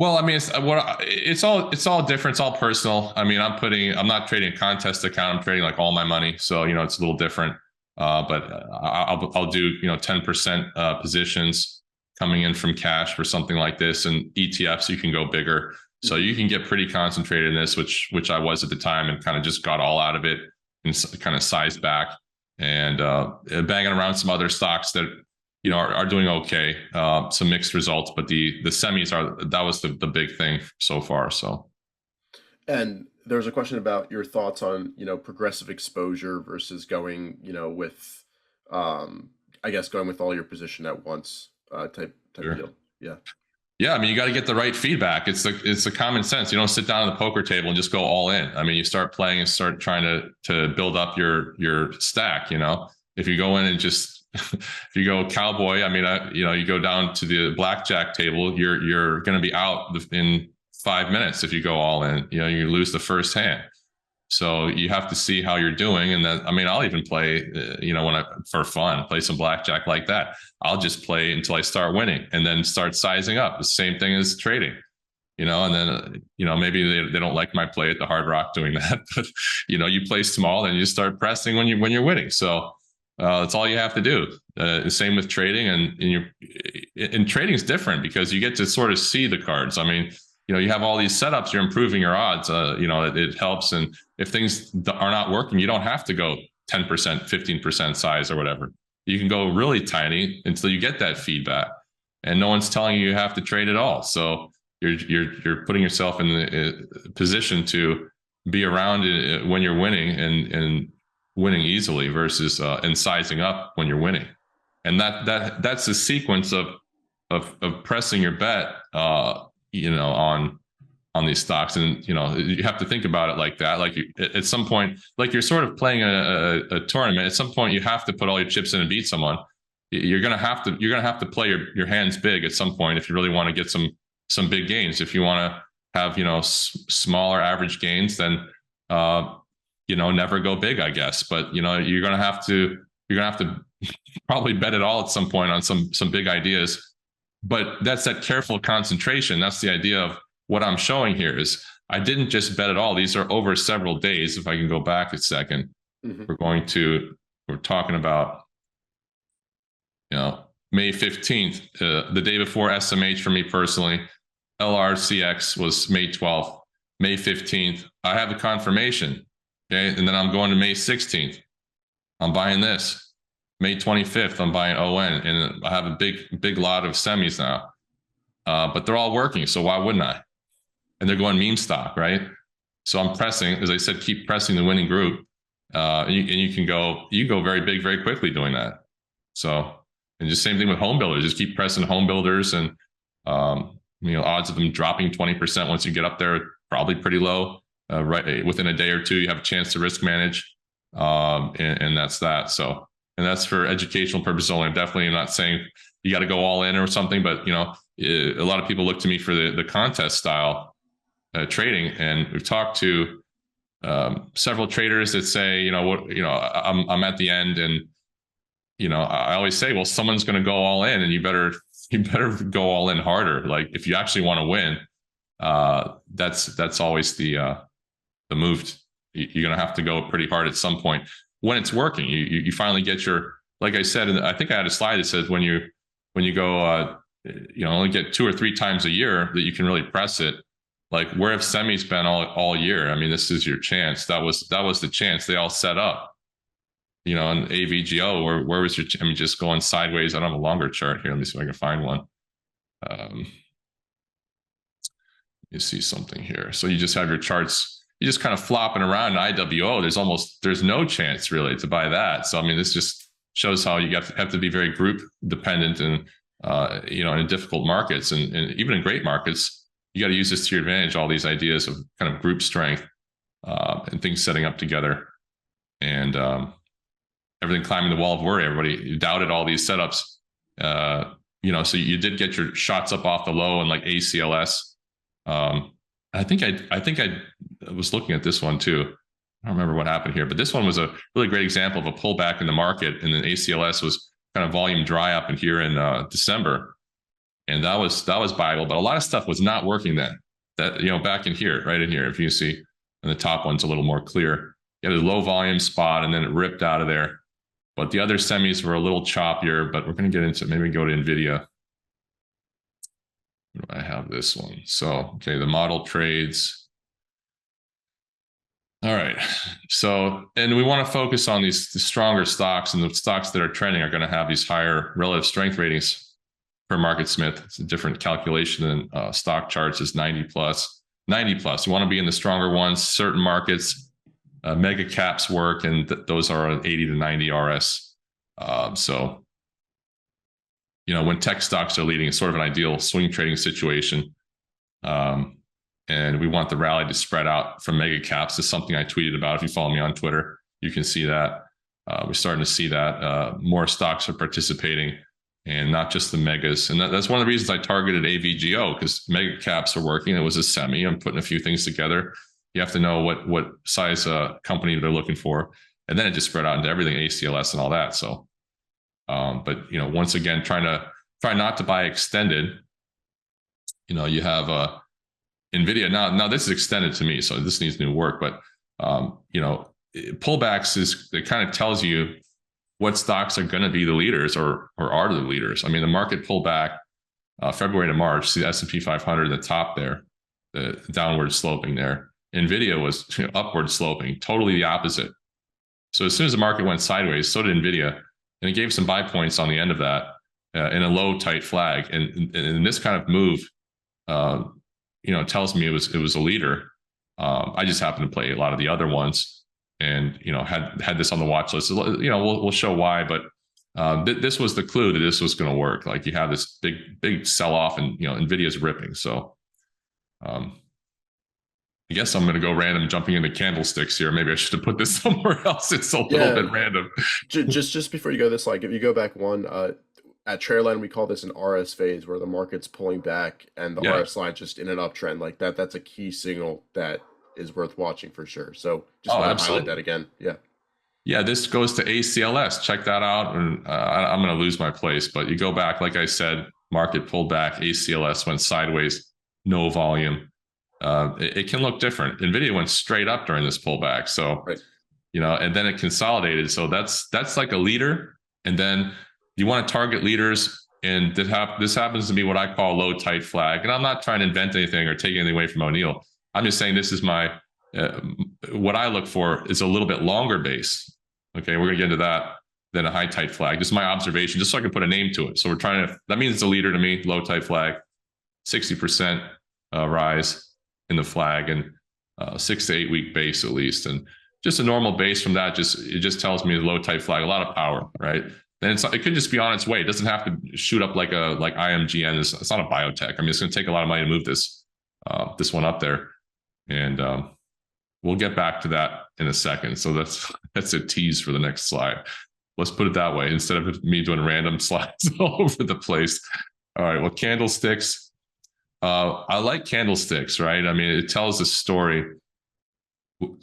Well, I mean, it's all different. It's all personal. I mean, I'm not trading a contest account. I'm trading like all my money. So, it's a little different. But I'll do, 10% positions coming in from cash for something like this, and ETFs, you can go bigger. So you can get pretty concentrated in this, which I was at the time, and kind of just got all out of it and kind of sized back, and banging around some other stocks that are doing okay. Some mixed results, but the semis that was the big thing so far. So, And there's a question about your thoughts on, progressive exposure versus going, with, I guess going with all your position at once, type sure. deal. Yeah. Yeah, I mean, you got to get the right feedback. It's the common sense. You don't sit down at the poker table and just go all in. I mean, you start playing and start trying to build up your stack. If you go in and just if you go cowboy, I mean, you go down to the blackjack table, you're going to be out in 5 minutes if you go all in. You lose the first hand. So you have to see how you're doing. And then, I mean, I'll even play, for fun, play some blackjack like that. I'll just play until I start winning and then start sizing up. The same thing as trading, and then, maybe they don't like my play at the Hard Rock doing that, but, you play small and you start pressing when you're winning. So that's all you have to do. Same with trading, and trading is different because you get to sort of see the cards. I mean, you have all these setups, you're improving your odds, it helps. And if things are not working, you don't have to go 10%, 15% size or whatever. You can go really tiny until you get that feedback, and no one's telling you have to trade at all. So you're putting yourself in the position to be around when you're winning and winning easily versus and sizing up when you're winning. And that's the sequence of pressing your bet, on these stocks. And you have to think about it like that. Like at some point, like you're sort of playing a tournament. At some point, you have to put all your chips in and beat someone. You're gonna have to play your hands big at some point if you really want to get some big gains. If you want to have smaller average gains, then never go big, I guess. But you're gonna have to probably bet it all at some point on some big ideas. But that's that careful concentration. That's the idea of what I'm showing here is I didn't just bet it all. These are over several days. If I can go back a second, we're talking about, May 15th, the day before SMH for me personally. LRCX was May 12th, May 15th. I have the confirmation. Okay. And then I'm going to May 16th. I'm buying this. May 25th, I'm buying ON, and I have a big lot of semis now, but they're all working. So why wouldn't I? And they're going meme stock, right? So I'm pressing, as I said, keep pressing the winning group, and you can go very big very quickly doing that. So, and just same thing with Homebuilders, just keep pressing Homebuilders, and odds of them dropping 20% once you get up there probably pretty low. Right within a day or two, you have a chance to risk manage, and that's that. So. And that's for educational purposes only. I'm definitely not saying you got to go all in or something, but a lot of people look to me for the contest style trading, and we've talked to several traders that say, I'm at the end, and I always say, well, someone's going to go all in, and you better go all in harder. Like if you actually want to win, that's always the move. You're going to have to go pretty hard at some point. When it's working, you finally get like I said, and I think I had a slide that says when you go, only get 2 or 3 times a year that you can really press it. Like where have semis been all year? I mean, this is your chance. That was the chance. They all set up, and AVGO, where was your, just going sideways. I don't have a longer chart here. Let me see if I can find one. You see something here. So you just have your charts. You're just kind of flopping around in IWO. There's no chance really to buy that. So, this just shows how you have to be very group dependent, and, in difficult markets and even in great markets, you got to use this to your advantage. All these ideas of kind of group strength, and things setting up together, and, everything climbing the wall of worry. Everybody doubted all these setups, so you did get your shots up off the low and like ACLS. I think I was looking at this one too. I don't remember what happened here, but this one was a really great example of a pullback in the market. And then ACLS was kind of volume dry up in here in December. and that was viable. But a lot of stuff was not working then. That, you know, back in here, right in here, if you see, and the top one's a little more clear. You had a low volume spot, and then it ripped out of there. But the other semis were a little choppier. But we're going to get into, maybe go to NVIDIA. I have this one. So, okay, the model trades. All right. So, and we want to focus on the stronger stocks, and the stocks that are trending are going to have these higher relative strength ratings per Market Smith. It's a different calculation than stock charts is 90 plus. 90 plus. You want to be in the stronger ones. Certain markets, mega caps work, and those are an 80 to 90 RS. So, you know, when tech stocks are leading, it's sort of an ideal swing trading situation. And we want the rally to spread out from mega caps. Is something I tweeted about. If you follow me on Twitter, you can see that. We're starting to see that more stocks are participating, and not just the megas. And that's one of the reasons I targeted AVGO, because mega caps are working. It was a semi. I'm putting a few things together. You have to know what size company they're looking for, and then it just spread out into everything, ACLS and all that. So, but you know, once again, try not to buy extended. You know, you have NVIDIA. Now this is extended to me, so this needs new work. But you know, pullbacks it kind of tells you what stocks are going to be the leaders or are the leaders. I mean, the market pulled back February to March. See the S&P 500 at the top there, the downward sloping there. NVIDIA was upward sloping, totally the opposite. So as soon as the market went sideways, so did NVIDIA, and it gave some buy points on the end of that in a low tight flag. And this kind of move, you know, tells me it was a leader. I just happen to play a lot of the other ones, and you know, had this on the watch list. You know, we'll show why, but this was the clue that this was going to work. Like, you have this big sell off, and you know, NVIDIA's ripping. So I guess I'm going to go random, jumping into candlesticks here. Maybe I should have put this somewhere else. It's a little bit random. Just before you go this, like, if you go back one, at TraderLion, we call this an RS phase, where the market's pulling back and the RS line just in an uptrend. Like that's a key signal that is worth watching for sure. So just want to highlight that again. Yeah, this goes to ACLS. Check that out. And I'm going to lose my place, but you go back, like I said, market pulled back, ACLS went sideways, no volume. It can look different. NVIDIA went straight up during this pullback. So, you know, and then it consolidated. So that's like a leader. And then you want to target leaders, and this happens to be what I call low tight flag. And I'm not trying to invent anything or take anything away from O'Neill. I'm just saying this is my what I look for is a little bit longer base. Okay, we're gonna get into that than a high tight flag. Just my observation, just so I can put a name to it. So we're trying to. That means it's a leader to me. Low tight flag, 60% rise in the flag, and 6 to 8 week base at least, and just a normal base from that. It just tells me the low tight flag, a lot of power, right? Then it could just be on its way. It doesn't have to shoot up like IMGN. It's not a biotech. I mean, it's going to take a lot of money to move this one up there, and we'll get back to that in a second. So that's a tease for the next slide. Let's put it that way, instead of me doing random slides all over the place. All right. Well, candlesticks. I like candlesticks, right? I mean, it tells a story.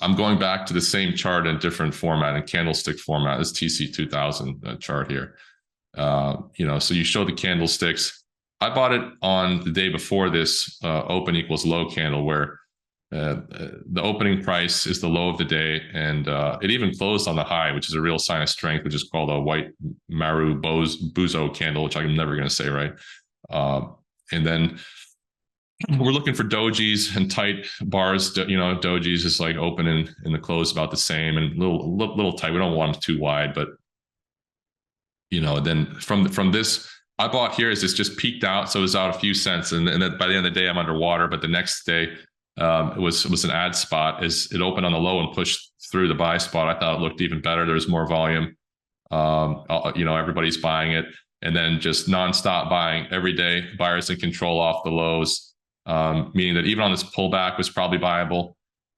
I'm going back to the same chart in different format, in candlestick format. This TC2000 chart here. You know, so you show the candlesticks. I bought it on the day before this open equals low candle, where the opening price is the low of the day, and it even closed on the high, which is a real sign of strength, which is called a white Maru Buzo candle, which I'm never going to say right. And then we're looking for dojis and tight bars. You know, dojis is like open and in the close about the same, and little tight. We don't want them too wide, but you know, then from this, I bought here as this just peaked out, so it was out a few cents, and then by the end of the day, I'm underwater. But the next day, it was an ad spot as it opened on the low and pushed through the buy spot. I thought it looked even better. There was more volume. You know, everybody's buying it, and then just nonstop buying every day. Buyers in control off the lows. Meaning that even on this pullback was probably viable.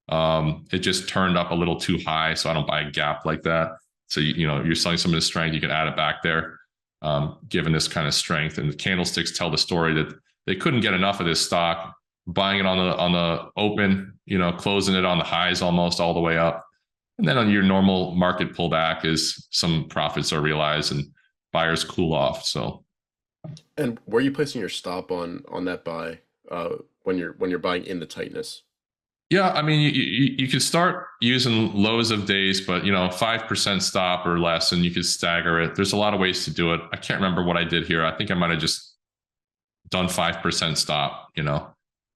It just turned up a little too high, so I don't buy a gap like that. So you know, you're selling some of the strength, you can add it back there, given this kind of strength. And the candlesticks tell the story that they couldn't get enough of this stock, buying it on the open, you know, closing it on the highs almost all the way up, and then on your normal market pullback is some profits are realized and buyers cool off. So And where are you placing your stop on that buy when you're buying in the tightness? Yeah, I mean, you could start using lows of days, but 5% stop or less, and you could stagger it. There's a lot of ways to do it. I can't remember what I did here. I think I might have just done 5% stop,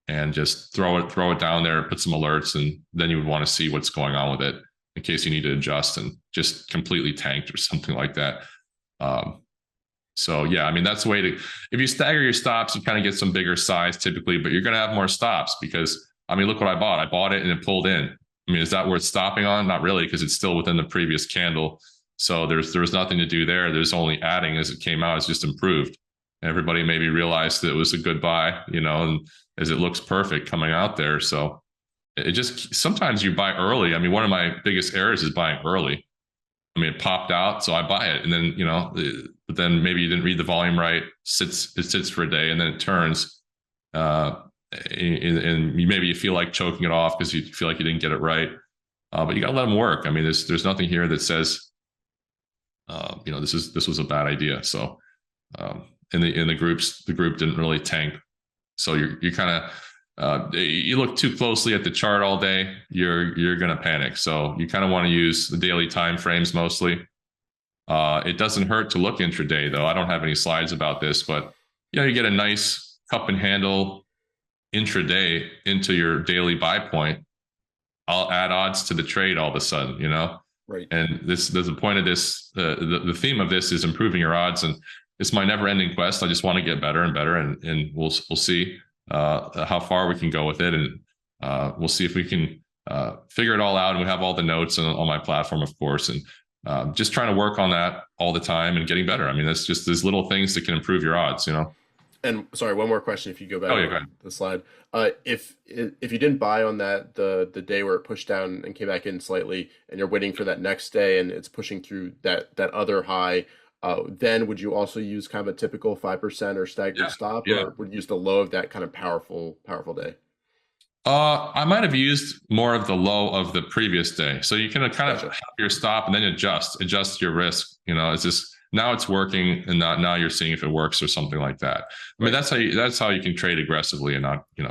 and just throw it down there, put some alerts, and then you would want to see what's going on with it in case you need to adjust and just completely tanked or something like that. So yeah, I mean, that's the way to, if you stagger your stops, you kind of get some bigger size typically, but you're going to have more stops because, I mean, look what I bought. I bought it and it pulled in. I mean, is that worth stopping on? Not really, because it's still within the previous candle. So there's nothing to do there. There's only adding as it came out. It's just improved. Everybody maybe realized that it was a good buy, and as it looks perfect coming out there. So it just, sometimes you buy early. I mean, one of my biggest errors is buying early. I mean, it popped out, so I buy it, and then but then maybe you didn't read the volume right. It sits for a day, and then it turns, and maybe you feel like choking it off because you feel like you didn't get it right. But you got to let them work. I mean, there's nothing here that says, this was a bad idea. So in the groups, the group didn't really tank. So you kind of you look too closely at the chart all day, you're going to panic. So you kind of want to use the daily time frames mostly. It doesn't hurt to look intraday, though. I don't have any slides about this, but you get a nice cup and handle intraday into your daily buy point. I'll add odds to the trade all of a sudden, Right. And there's the point of this. The theme of this is improving your odds, and it's my never-ending quest. I just want to get better and better, and we'll see how far we can go with it, and we'll see if we can figure it all out. And we have all the notes on my platform, of course, and just trying to work on that all the time and getting better. I mean, that's just these little things that can improve your odds, And sorry, one more question. If you go back Oh, yeah, go on the slide, if you didn't buy on the day where it pushed down and came back in slightly, and you're waiting for that next day, and it's pushing through that other high, then would you also use kind of a typical 5% or staggered stop, yeah. or would you use the low of that kind of powerful day? I might have used more of the low of the previous day. So you can kind of have your stop and then adjust your risk. It's just now it's working, and now you're seeing if it works or something like that. I mean, that's how you can trade aggressively and not, you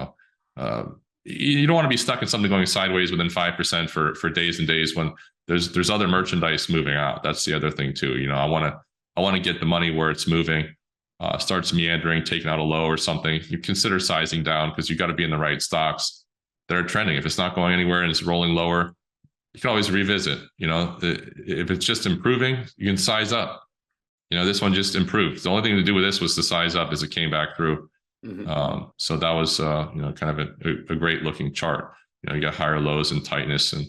don't want to be stuck in something going sideways within 5% for days and days when there's other merchandise moving out. That's the other thing too. I want to get the money where it's moving. Starts meandering, taking out a low or something. You consider sizing down because you got to be in the right stocks that are trending. If it's not going anywhere and it's rolling lower, you can always revisit. If it's just improving, you can size up. This one just improved. The only thing to do with this was to size up as it came back through. Mm-hmm. So that was kind of a great looking chart. You got higher lows and tightness and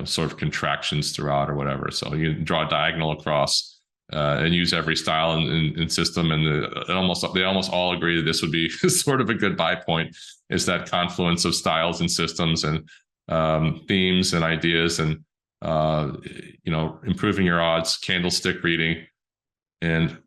sort of contractions throughout or whatever. So you draw a diagonal across and use every style and system, and they almost all agree that this would be sort of a good buy point. Is that confluence of styles and systems and themes and ideas, and improving your odds, candlestick reading, and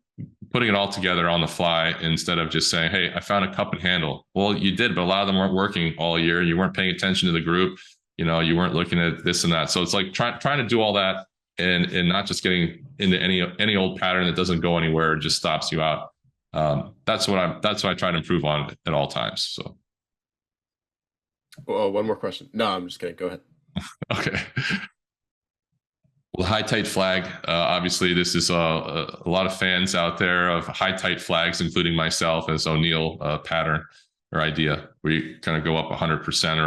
putting it all together on the fly instead of just saying, "Hey, I found a cup and handle." Well, you did, but a lot of them weren't working all year. You weren't paying attention to the group. You weren't looking at this and that. So it's like trying to do all that and not just getting into any old pattern that doesn't go anywhere, just stops you out. That's what I try to improve on at all times. So. Oh, one more question. No, I'm just kidding. Go ahead. Okay. Well, high tight flag. Obviously, this is a lot of fans out there of high tight flags, including myself, as O'Neill pattern or idea, where you kind of go up 100%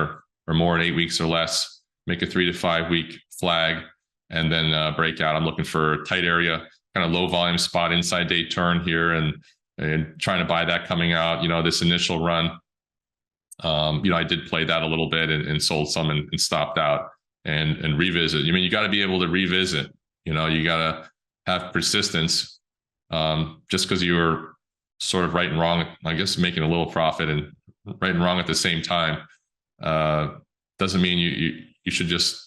or more in 8 weeks or less, make a 3 to 5 week flag, and then break out. I'm looking for a tight area, kind of low volume spot inside day turn here, and trying to buy that coming out. This initial run. I did play that a little bit and sold some and stopped out and revisit. You got to be able to revisit. You got to have persistence. Just because you were sort of right and wrong, I guess making a little profit and right and wrong at the same time, doesn't mean you should just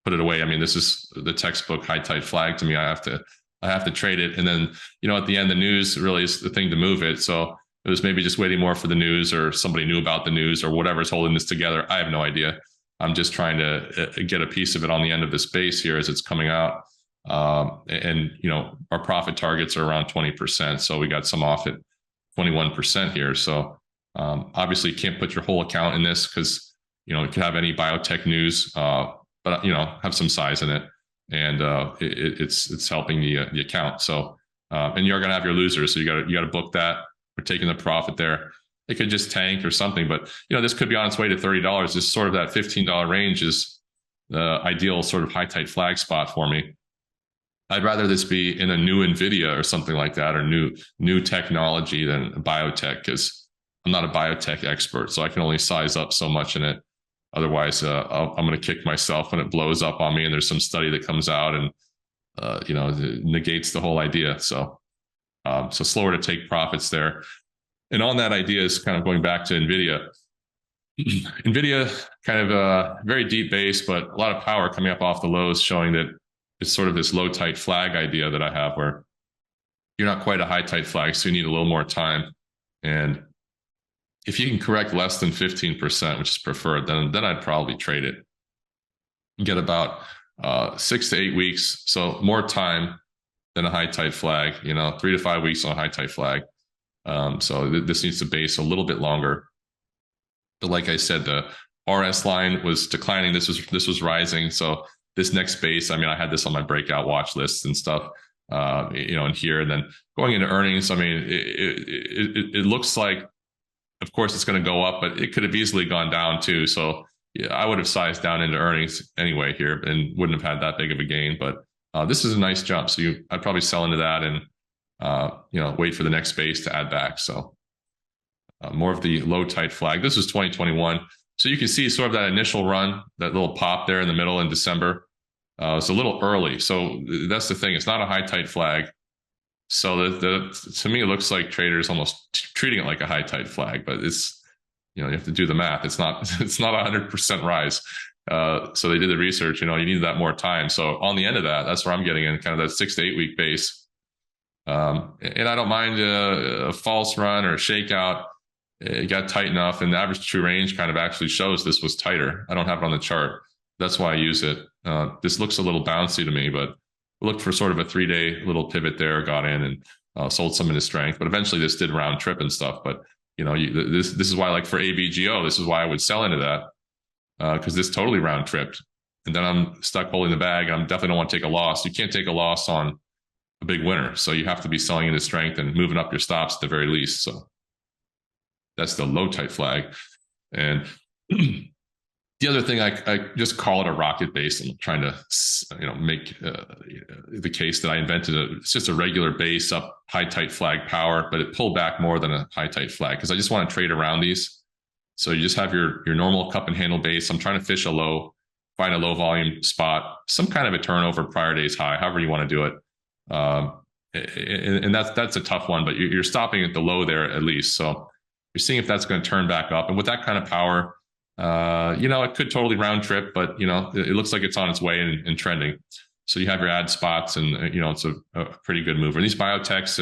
put it away. I mean, this is the textbook high tight flag to me. I have to trade it, and then at the end, the news really is the thing to move it. So it was maybe just waiting more for the news, or somebody knew about the news, or whatever's holding this together. I have no idea. I'm just trying to get a piece of it on the end of this base here as it's coming out. And our profit targets are around 20%. So we got some off at 21% here. So obviously you can't put your whole account in this because, it could have any biotech news, but, have some size in it. And it's helping the account. So, and you're going to have your losers. So you got to book that. We're taking the profit there. It could just tank or something, but this could be on its way to $30. This sort of that $15 range is the ideal sort of high tight flag spot for me. I'd rather this be in a new NVIDIA or something like that, or new technology than biotech, because I'm not a biotech expert, so I can only size up so much in it. Otherwise, I'm going to kick myself when it blows up on me, and there's some study that comes out and negates the whole idea. So slower to take profits there. And on that idea is kind of going back to NVIDIA. NVIDIA kind of a very deep base, but a lot of power coming up off the lows, showing that it's sort of this low tight flag idea that I have, where you're not quite a high tight flag, so you need a little more time. And if you can correct less than 15%, which is preferred, then I'd probably trade it. You get about 6 to 8 weeks, so more time than a high tight flag. 3 to 5 weeks on a high tight flag. So this needs to base a little bit longer. But like I said, the RS line was declining. This was rising. So this next base, I had this on my breakout watch lists and stuff, in here. And then going into earnings, it looks like, of course, it's going to go up, but it could have easily gone down too. So yeah, I would have sized down into earnings anyway here and wouldn't have had that big of a gain. But this is a nice jump. So I'd probably sell into that and, wait for the next base to add back. So more of the low tight flag. This was 2021. So you can see sort of that initial run, that little pop there in the middle in December. It's a little early. So that's the thing. It's not a high tight flag. So to me, it looks like traders almost treating it like a high tight flag, but it's, you have to do the math. It's not 100% rise. So they did the research, you need that more time. So on the end of that, that's where I'm getting in, kind of that 6 to 8 week base. And I don't mind a false run or a shakeout. It got tight enough, and the average true range kind of actually shows this was tighter. I don't have it on the chart. That's why I use it. This looks a little bouncy to me, but we looked for sort of a 3-day little pivot there, got in and sold some into strength. But eventually this did round trip and stuff. But, this is why, like for ABGO, this is why I would sell into that, because this totally round tripped. And then I'm stuck holding the bag. And I definitely don't want to take a loss. You can't take a loss on a big winner. So you have to be selling into strength and moving up your stops at the very least. So that's the low tight flag. And the other thing, I just call it a rocket base. I'm trying to, make the case that I invented it's just a regular base up high tight flag power, but it pulled back more than a high tight flag because I just want to trade around these. So you just have your normal cup and handle base. I'm trying to fish a low, find a low volume spot, some kind of a turnover prior day's high, however you want to do it. And that's a tough one, but you're stopping at the low there at least. So you're seeing if that's going to turn back up. And with that kind of power, it could totally round trip, but it looks like it's on its way and trending. So you have your ad spots, and it's a pretty good mover. And these biotechs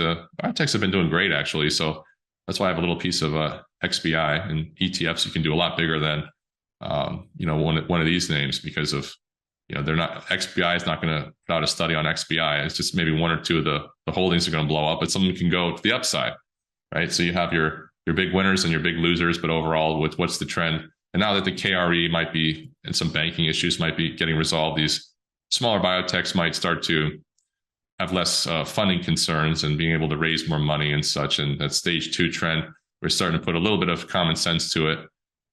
have been doing great actually. So that's why I have a little piece of XBI, and ETFs you can do a lot bigger than one of these names, because of they're not, XBI is not going to put out a study on XBI. It's just maybe one or two of the holdings are going to blow up, but some can go to the upside, right? So you have your big winners and your big losers, but overall, with what's the trend? And now that the KRE might be, and some banking issues might be getting resolved, these smaller biotechs might start to have less funding concerns and being able to raise more money and such. And that stage 2 trend, we're starting to put a little bit of common sense to it.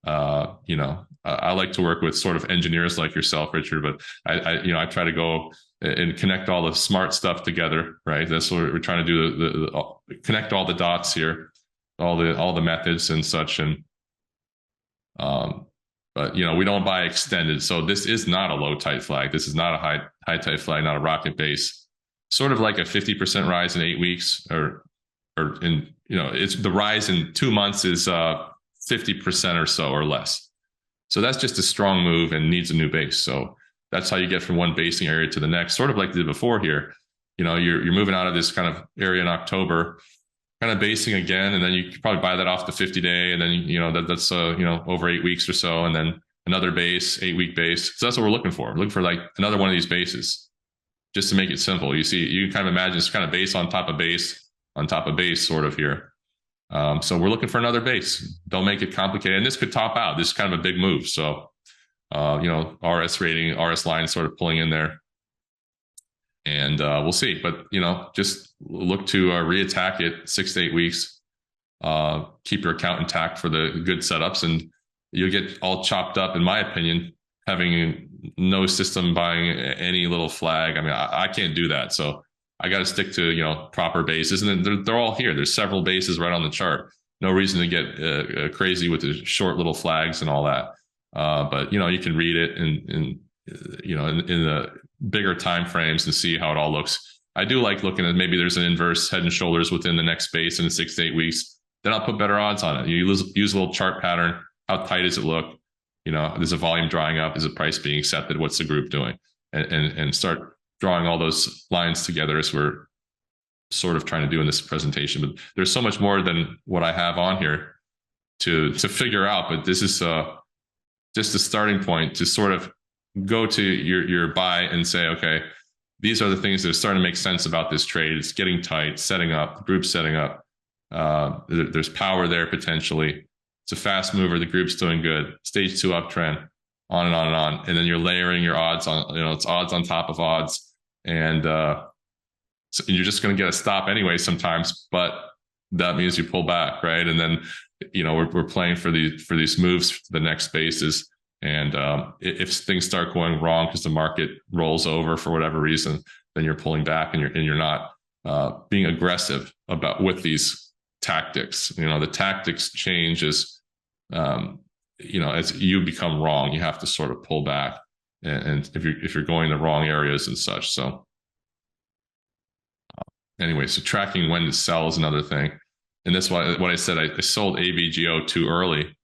I like to work with sort of engineers like yourself, Richard, but I try to go and connect all the smart stuff together, right? That's what we're trying to do, connect all the dots here, all the methods and such. And but we don't buy extended. So this is not a low tight flag. This is not a high tight flag, not a rocket base. Sort of like a 50% rise in 8 weeks, or it's the rise in 2 months is 50% or so or less. So that's just a strong move and needs a new base. So that's how you get from one basing area to the next, sort of like they did before here. You're moving out of this kind of area in October, kind of basing again, and then you could probably buy that off the 50-day, and then that's over 8 weeks or so, and then another base, 8-week base. So that's what we're looking for. We're looking for like another one of these bases. just to make it simple. You see, you can kind of imagine it's kind of base on top of base on top of base sort of here. So we're looking for another base. Don't make it complicated. And this could top out. This is kind of a big move. So, RS rating, RS line sort of pulling in there. And we'll see. But, just look to reattack it 6 to 8 weeks. Keep your account intact for the good setups. And you'll get all chopped up, in my opinion, having no system buying any little flag. I mean, I can't do that. So I got to stick to, proper bases. And then they're all here. There's several bases right on the chart. No reason to get crazy with the short little flags and all that. But, you can read it in the bigger time frames and see how it all looks. I do like looking at maybe there's an inverse head and shoulders within the next base in 6 to 8 weeks. Then I'll put better odds on it. You use a little chart pattern. How tight does it look? There's a volume drying up. Is the price being accepted? What's the group doing? And start drawing all those lines together as we're sort of trying to do in this presentation. But there's so much more than what I have on here to figure out. But this is just a starting point to sort of go to your buy and say, okay, these are the things that are starting to make sense about this trade. It's getting tight, setting up, the group's setting up. There's power there potentially. It's a fast mover. The group's doing good. Stage 2 uptrend, on and on and on. And then you're layering your odds on, it's odds on top of odds. And so you're just going to get a stop anyway sometimes, but that means you pull back, right? And then, we're playing for these moves for the next bases. And if things start going wrong because the market rolls over for whatever reason, then you're pulling back and you're not being aggressive with these tactics. The tactics change as you become wrong. You have to sort of pull back, and if you're going the wrong areas and such. So anyway, so tracking when to sell is another thing, and that's why what I said. I sold AVGO too early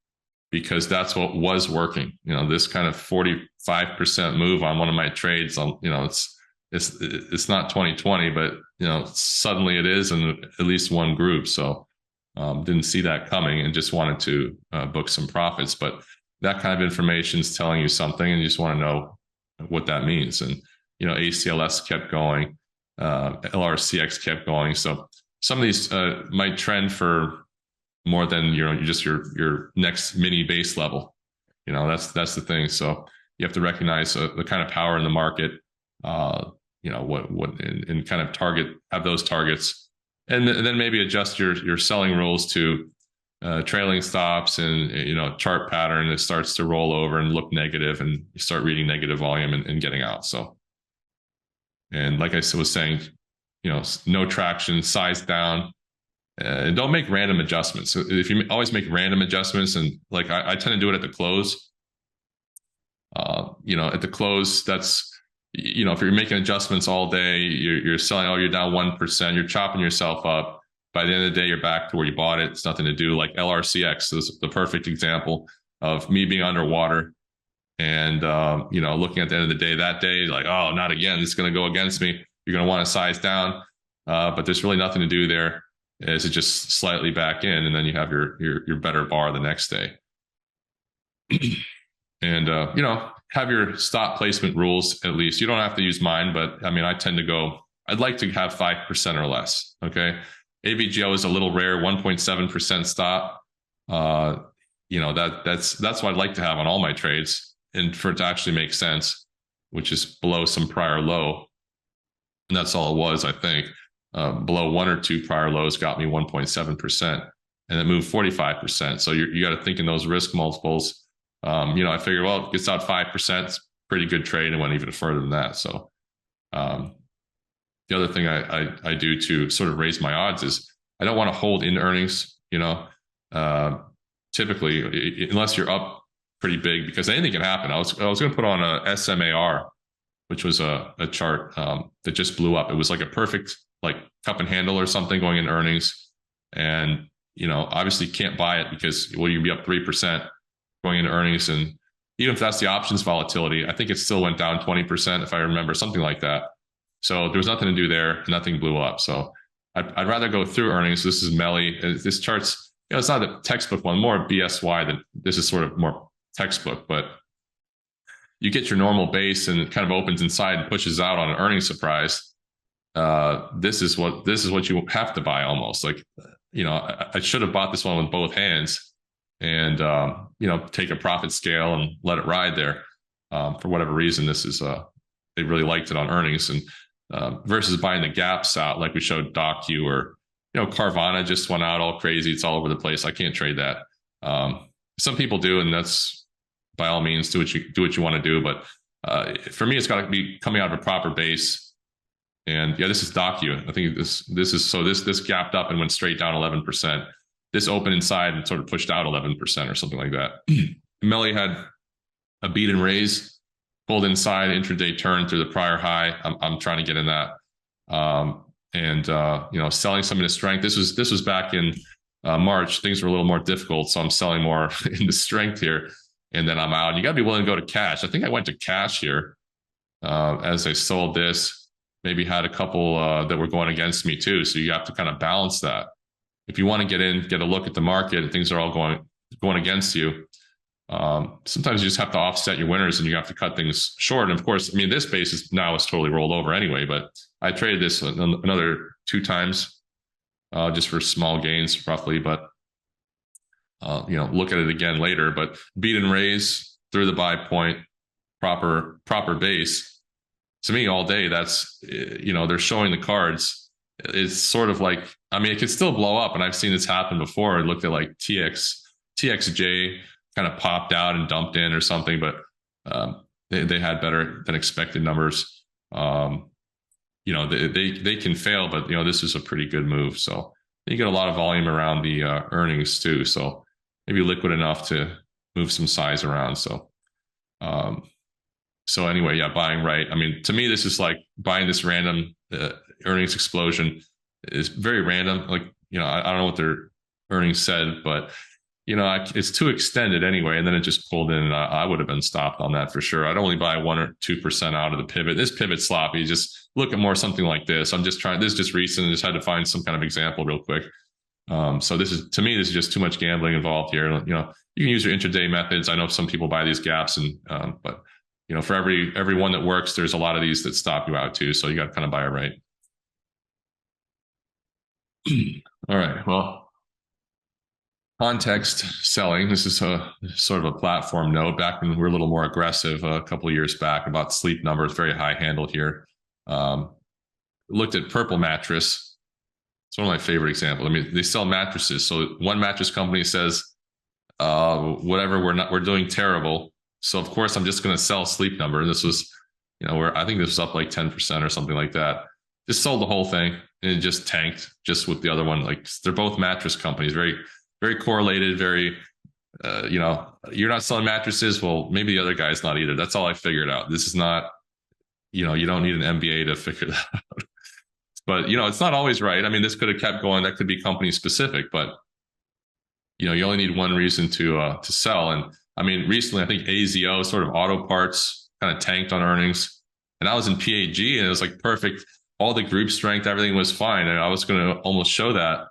because that's what was working. This kind of 45% move on one of my trades. It's not 2020, but suddenly it is in at least one group. So didn't see that coming and just wanted to book some profits. But that kind of information is telling you something, and you just want to know what that means. And ACLS kept going, LRCX kept going. So some of these might trend for more than just your next mini base level. That's the thing. So you have to recognize the kind of power in the market. What and kind of have those targets. And then maybe adjust your selling rules to trailing stops and chart pattern that starts to roll over and look negative, and you start reading negative volume and getting out. So, and like I was saying, no traction, size down, and don't make random adjustments. So if you always make random adjustments, and like I tend to do it at the close. At the close, that's. If you're making adjustments all day, you're selling, you're down 1%, you're chopping yourself up. By the end of the day, you're back to where you bought it. It's nothing to do. Like LRCX is the perfect example of me being underwater and, looking at the end of the day, that day, like, oh, not again. It's going to go against me. You're going to want to size down. But there's really nothing to do there. Is it just slightly back in, and then you have your better bar the next day. And, have your stop placement rules at least. You don't have to use mine, but I mean, I tend to go, I'd like to have 5% or less. Okay. AVGO is a little rare, 1.7% stop. That's what I'd like to have on all my trades, and for it to actually make sense, which is below some prior low. And that's all it was, I think. Below 1 or 2 prior lows got me 1.7%, and it moved 45%. So you got to think in those risk multiples. I figured, well, it gets out 5%, it's pretty good trade, and went even further than that. So the other thing I do to sort of raise my odds is I don't want to hold in earnings, typically, unless you're up pretty big, because anything can happen. I was going to put on a SMAR, which was a chart that just blew up. It was like a perfect like cup and handle or something going in earnings. And, obviously you can't buy it because, well, you'd be up 3% going into earnings. And even if that's the options volatility, I think it still went down 20%, if I remember, something like that. So there was nothing to do there. Nothing blew up. So I'd rather go through earnings. This is Melly. This chart's, it's not a textbook one, more BSY than this is sort of more textbook, but you get your normal base and it kind of opens inside and pushes out on an earnings surprise, this is what you have to buy almost. Like, I should have bought this one with both hands and, take a profit scale and let it ride there. For whatever reason, this is, they really liked it on earnings, and versus buying the gaps out like we showed DocU, or, Carvana just went out all crazy. It's all over the place. I can't trade that. Some people do, and that's by all means, do what you want to do. But for me, it's got to be coming out of a proper base. And yeah, this is DocU. I think this gapped up and went straight down 11%. This opened inside and sort of pushed out 11% or something like that. Melly had a beat and raise, pulled inside, intraday turn through the prior high. I'm trying to get in that, selling some into strength. This was back in March. Things were a little more difficult, so I'm selling more into strength here, and then I'm out. You got to be willing to go to cash. I think I went to cash here as I sold this. Maybe had a couple that were going against me too. So you have to kind of balance that. If you want to get in, get a look at the market, and things are all going against you, sometimes you just have to offset your winners and you have to cut things short. And of course, I mean, this base is totally rolled over anyway, but I traded this another 2 times just for small gains roughly, but look at it again later. But beat and raise through the buy point, proper base. To me, all day, that's, they're showing the cards. It's sort of like, I mean, it could still blow up. And I've seen this happen before. I looked at like TXJ kind of popped out and dumped in or something, but they had better than expected numbers. They can fail, but, this is a pretty good move. So you get a lot of volume around the earnings too. So maybe liquid enough to move some size around. So anyway, yeah, buying right. I mean, to me, this is like buying this random earnings explosion is very random. Like, I don't know what their earnings said, but, it's too extended anyway. And then it just pulled in, and I would have been stopped on that for sure. I'd only buy 1 or 2% out of the pivot. This pivot sloppy, just look at more something like this. I'm just trying, this is just recent. I just had to find some kind of example real quick. So to me, this is just too much gambling involved here. You can use your intraday methods. I know some people buy these gaps, and, but for every one that works, there's a lot of these that stop you out too. So you got to kind of buy it right. All right. Well, context selling. This is a sort of a platform note. Back when we were a little more aggressive a couple of years back about sleep numbers, very high handle here. Looked at Purple Mattress. It's one of my favorite examples. I mean, they sell mattresses. So one mattress company says, whatever, we're doing terrible. So of course I'm just going to sell sleep number. And this was, where I think this was up like 10% or something like that. Just sold the whole thing, and it just tanked just with the other one. Like, they're both mattress companies, very, very correlated, very, you're not selling mattresses. Well, maybe the other guy's not either. That's all I figured out. This is not, you don't need an MBA to figure that out. But, it's not always right. I mean, this could have kept going. That could be company specific, but, you only need one reason to sell. And I mean, recently, I think AZO, sort of auto parts, kind of tanked on earnings. And I was in PAG, and it was like perfect. All the group strength, everything was fine. And I was going to almost show that.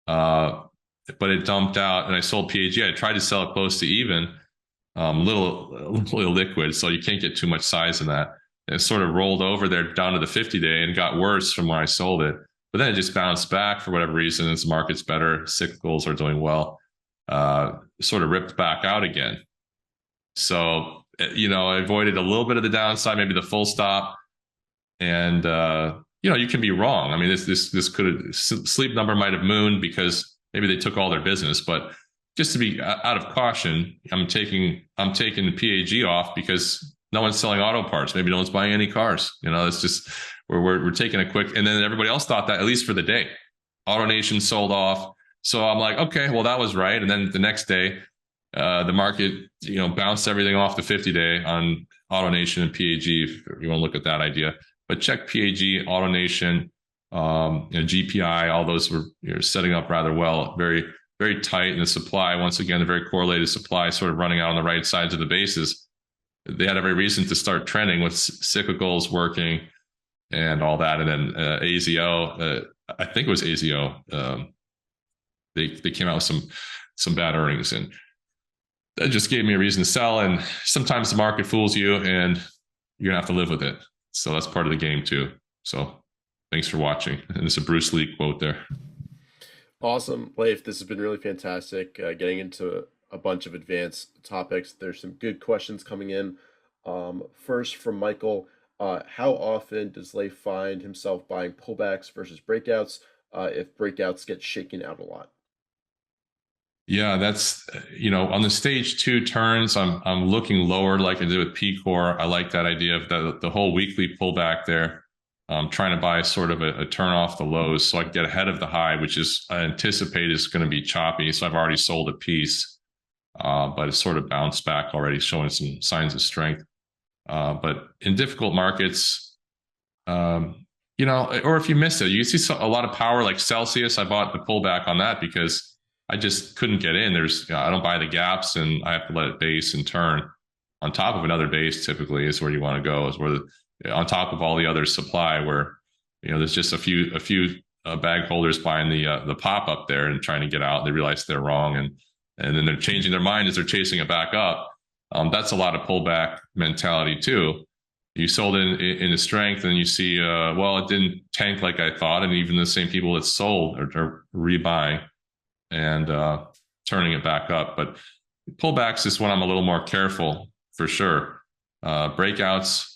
But it dumped out, and I sold PAG. I tried to sell it close to even, little liquid, so you can't get too much size in that. And it sort of rolled over there down to the 50-day and got worse from when I sold it. But then it just bounced back for whatever reason. Its market's better. Cyclicals are doing well. Sort of ripped back out again. So, I avoided a little bit of the downside, maybe the full stop. And, you can be wrong. I mean, this could have, sleep number might have mooned because maybe they took all their business, but just to be out of caution, I'm taking the PAG off because no one's selling auto parts. Maybe no one's buying any cars. It's just, we're taking a quick, and then everybody else thought that, at least for the day. AutoNation sold off. So I'm like, okay, well, that was right. And then the next day, the market, bounced everything off the 50-day on AutoNation and PAG, if you want to look at that idea. But check PAG, AutoNation, GPI, all those were setting up rather well, very, very tight in the supply. Once again, the very correlated supply sort of running out on the right sides of the bases. They had every reason to start trending with cyclicals working and all that. And then AZO, I think it was AZO, they came out with some bad earnings. And that just gave me a reason to sell. And sometimes the market fools you and you're gonna have to live with it. So that's part of the game too. So thanks for watching. And it's a Bruce Lee quote there. Awesome, Leif. This has been really fantastic. Getting into a bunch of advanced topics. There's some good questions coming in. First from Michael, how often does Leif find himself buying pullbacks versus breakouts if breakouts get shaken out a lot? Yeah, that's, on the stage two turns, I'm looking lower like I did with P-Core. I like that idea of the whole weekly pullback there. I'm trying to buy sort of a turn off the lows so I can get ahead of the high, which is I anticipate is going to be choppy. So I've already sold a piece, but it's sort of bounced back already, showing some signs of strength. But in difficult markets, or if you miss it, you see a lot of power like Celsius. I bought the pullback on that because I just couldn't get in. I don't buy the gaps and I have to let it base and turn on top of another base. Typically is where you want to go, is where on top of all the other supply where, there's just a few bag holders buying the pop up there and trying to get out. They realize they're wrong. And then they're changing their mind as they're chasing it back up. That's a lot of pullback mentality too. You sold in the strength and you see, it didn't tank like I thought. And even the same people that sold are rebuying and turning it back up. But pullbacks is when I'm a little more careful for sure. Breakouts,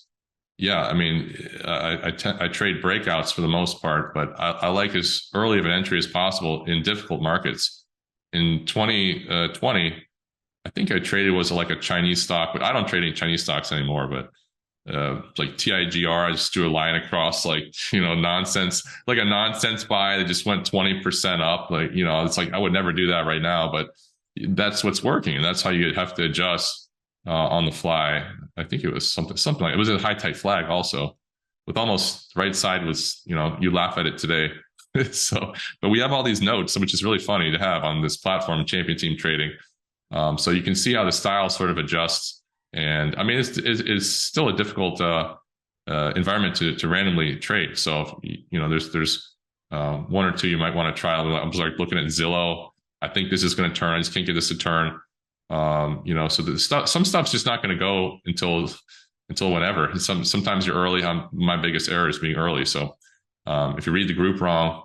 yeah, I mean, I trade breakouts for the most part, but I like as early of an entry as possible in difficult markets. In 2020, I think I traded was like a Chinese stock, but I don't trade any Chinese stocks anymore. But like TIGR, I just drew a line across, like, nonsense, like a nonsense buy that just went 20% up. Like, it's like I would never do that right now, but that's what's working, and that's how you have to adjust on the fly. I think it was something like it was a high tight flag also, with almost right side was, you laugh at it today. So, but we have all these notes, which is really funny to have on this platform, Champion Team Trading. So you can see how the style sort of adjusts. And I mean, it's still a difficult environment to randomly trade. So, there's one or two you might want to try. I was like looking at Zillow. I think this is going to turn. I just can't get this to turn. So some stuff's just not going to go until whenever. And sometimes you're early. My biggest error is being early. So if you read the group wrong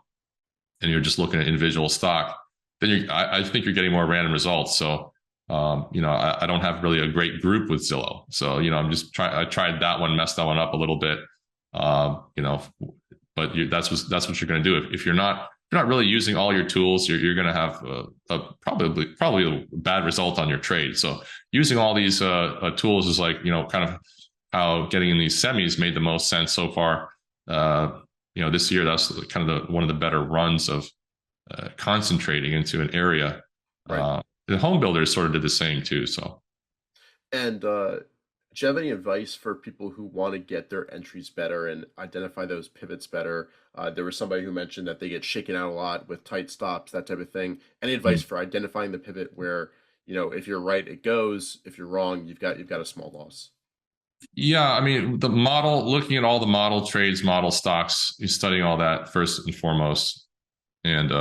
and you're just looking at individual stock, then I think you're getting more random results. So I don't have really a great group with Zillow. So, I tried that one, messed that one up a little bit. But that's what you're going to do. If you're not really using all your tools, you're going to have probably a bad result on your trade. So using all these tools is like, kind of how getting in these semis made the most sense so far. This year, that's kind of one of the better runs of concentrating into an area. Right. The Homebuilders sort of did the same too. So, And do you have any advice for people who want to get their entries better and identify those pivots better? There was somebody who mentioned that they get shaken out a lot with tight stops, that type of thing. Any advice for identifying the pivot where, if you're right, it goes. If you're wrong, you've got a small loss. yeah, I mean, looking at all the model trades, model stocks, you're studying all that first and foremost, and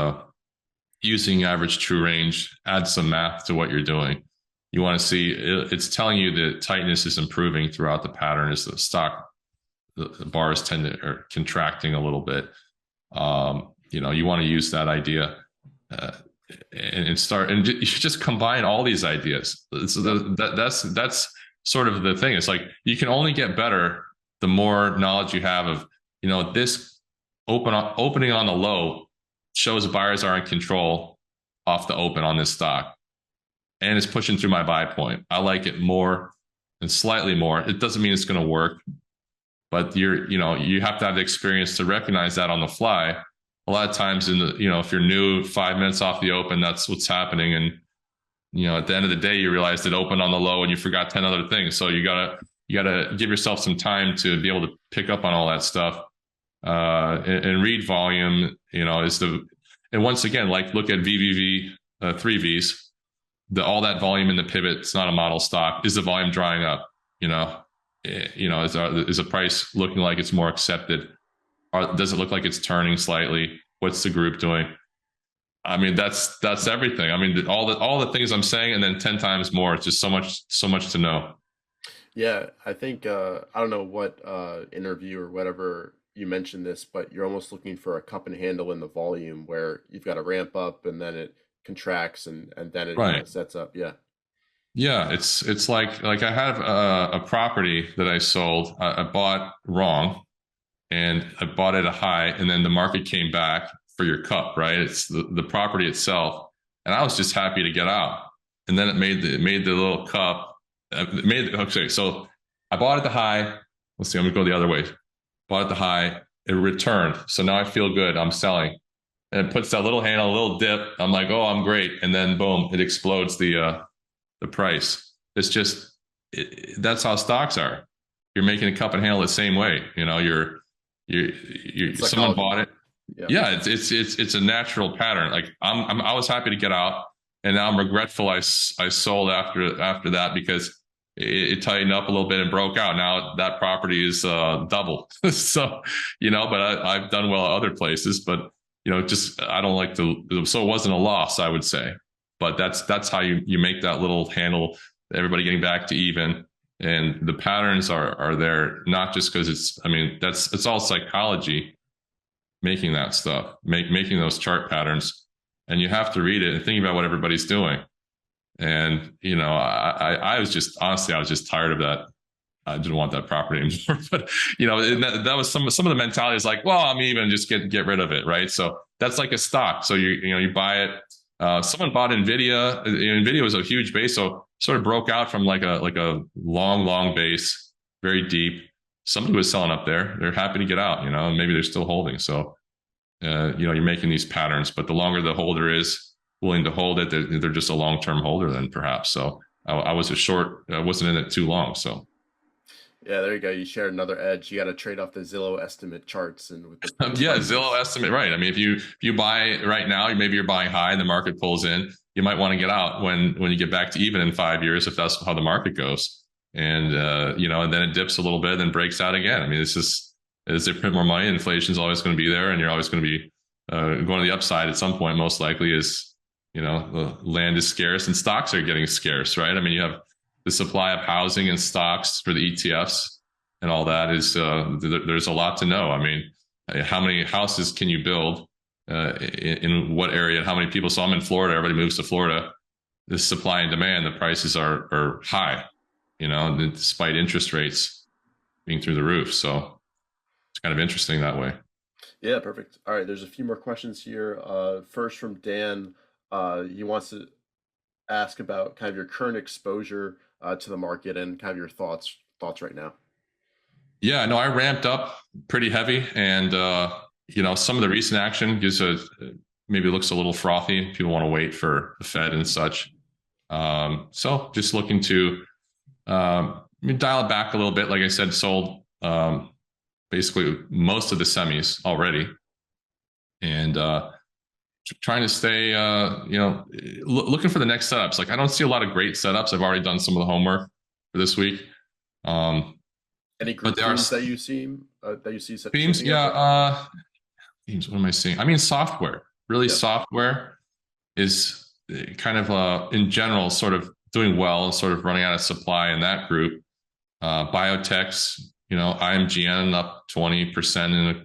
using average true range, add some math to what you're doing. You want to see it's telling you that tightness is improving throughout the pattern as the bars are contracting a little bit. You want to use that idea and start, and you just combine all these ideas. So that's sort of the thing. It's like you can only get better the more knowledge you have of, this opening on the low shows buyers are in control off the open on this stock, and it's pushing through my buy point. I like it more and slightly more. It doesn't mean it's going to work, but you have to have the experience to recognize that on the fly. A lot of times if you're new 5 minutes off the open, that's what's happening. And, at the end of the day, you realize it opened on the low and you forgot 10 other things. So you gotta give yourself some time to be able to pick up on all that stuff. And read volume, and once again, like look at VVV, 3Vs, all that volume in the pivot, it's not a model stock. Is the volume drying up? Is a price looking like it's more accepted? Or does it look like it's turning slightly? What's the group doing? I mean, that's everything. I mean, all the things I'm saying, and then 10 times more. It's just so much to know. Yeah, I think I don't know what interview or whatever you mentioned this, but you're almost looking for a cup and handle in the volume where you've got to ramp up and then it contracts and then it kind Right. of sets up. Yeah. Yeah, it's like I have a property that I sold. I bought wrong, and I bought at a high, and then the market came back for your cup, right? It's the property itself, and I was just happy to get out, and then it made the little cup. It made okay. So I bought at the high. Let's see. I'm gonna go the other way. Bought at the high. It returned, so now I feel good. I'm selling, and it puts that little handle, a little dip. I'm like, oh, I'm great, and then boom, it explodes the price. It's just that's how stocks are. You're making a cup and handle the same way. You know, you It's someone psychology. bought it. Yeah. Yeah, it's a natural pattern. Like I was happy to get out, and now I'm regretful I sold after that because it tightened up a little bit and broke out. Now that property is double. So but I've done well at other places, but just I don't like to. So it wasn't a loss, I would say, but that's how you make that little handle. Everybody getting back to even, and the patterns are there not just because it's. I mean, it's all psychology making that stuff, making those chart patterns, and you have to read it and think about what everybody's doing. And I was just honestly, I was just tired of that. I didn't want that property anymore. But that was some of the mentality is like, well, I'm even just get rid of it, right? So that's like a stock. So you buy it. Someone bought Nvidia. Nvidia was a huge base, so sort of broke out from like a long base, very deep. Somebody was selling up there. They're happy to get out, and maybe they're still holding. So you're making these patterns, but the longer the holder is willing to hold it, they're just a long-term holder then perhaps. So I was a short, I wasn't in it too long. So Yeah, there you go. You shared another edge. You got to trade off the Zillow estimate charts and with the yeah, prices. Zillow estimate, right? I mean, if you buy right now, maybe you're buying high and the market pulls in, you might want to get out when you get back to even in 5 years, if that's how the market goes. And and then it dips a little bit, then breaks out again. I mean, it's just as they print more money, inflation is always going to be there, and you're always going to be going to the upside at some point. Most likely is the land is scarce and stocks are getting scarce, right? I mean, you have the supply of housing and stocks for the ETFs and all that is there's a lot to know. I mean, how many houses can you build in what area? How many people? So I'm in Florida. Everybody moves to Florida. The supply and demand, the prices are high, despite interest rates being through the roof. So it's kind of interesting that way. Yeah, perfect. All right, there's a few more questions here. First from Dan. He wants to ask about kind of your current exposure to the market and kind of your thoughts right now. Yeah, no, I ramped up pretty heavy, and some of the recent action gives maybe looks a little frothy. People want to wait for the Fed and such. So just looking to dial it back a little bit. Like I said, sold basically most of the semis already, and trying to stay, looking for the next setups. Like I don't see a lot of great setups. I've already done some of the homework for this week. Any But group there are themes that you see themes, shaping up? yeah. Themes. What am I seeing? I mean, software. Really, Yeah. software is kind of in general sort of doing well, sort of running out of supply in that group. Biotechs, IMGN up 20% in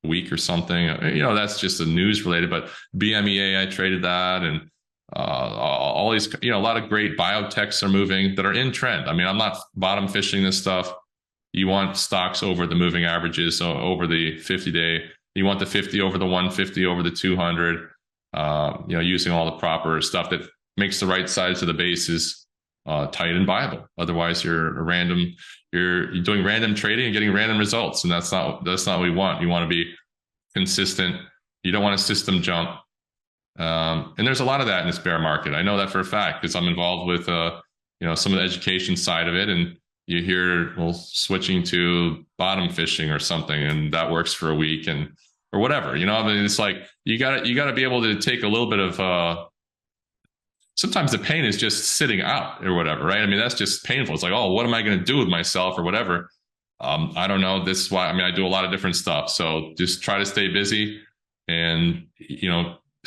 a week or something. That's just the news related. But BMEA, I traded that, and all these, a lot of great biotechs are moving that are in trend. I mean, I'm not bottom fishing this stuff. You want stocks over the moving averages, so over the 50-day. You want the 50 over the 150 over the 200. Using all the proper stuff that makes the right sides of the bases tight and viable. Otherwise, you're doing random trading and getting random results, and that's not what we want. You want to be consistent. You don't want a system jump. And there's a lot of that in this bear market. I know that for a fact because I'm involved with some of the education side of it, and you hear switching to bottom fishing or something, and that works for a week or whatever. I mean, it's like you got to be able to take a little bit of. Sometimes the pain is just sitting out or whatever, right? I mean, that's just painful. It's like, oh, what am I going to do with myself or whatever? I don't know. This is why. I mean, I do a lot of different stuff, so just try to stay busy and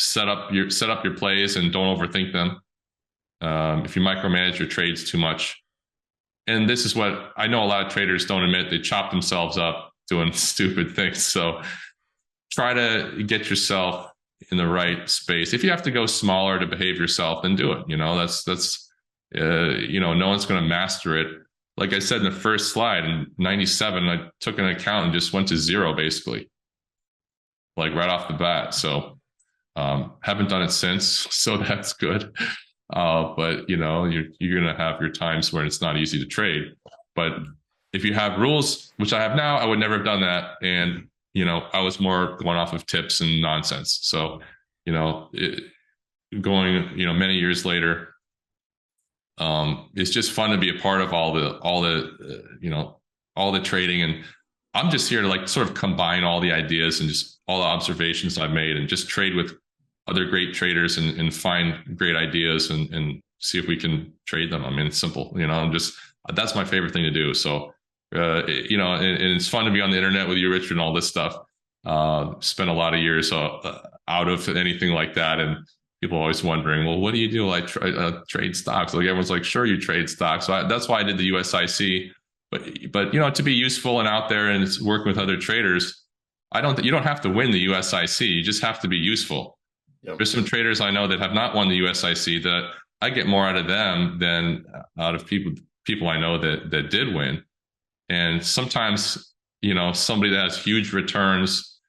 set up your plays and don't overthink them. If you micromanage your trades too much, and this is what I know a lot of traders don't admit, they chop themselves up doing stupid things. So try to get yourself in the right space. If you have to go smaller to behave yourself, then do it. No one's going to master it. Like I said in the first slide, in 97, I took an account and just went to zero, basically, like right off the bat. So haven't done it since, so that's good. But you're going to have your times where it's not easy to trade. But if you have rules, which I have now, I would never have done that. And I was more going off of tips and nonsense. So going many years later, it's just fun to be a part of all the trading. And I'm just here to like sort of combine all the ideas and just all the observations I've made and just trade with other great traders and find great ideas and see if we can trade them. I mean, it's simple, that's my favorite thing to do. So, and it's fun to be on the internet with you, Richard, and all this stuff. Spent a lot of years out of anything like that. And people are always wondering, well, what do you do? I trade stocks. Like everyone's like, sure, you trade stocks. So that's why I did the USIC. But to be useful and out there and working with other traders, you don't have to win the USIC. You just have to be useful. Yep. There's some traders I know that have not won the USIC that I get more out of them than out of people I know that did win. And sometimes, somebody that has huge returns,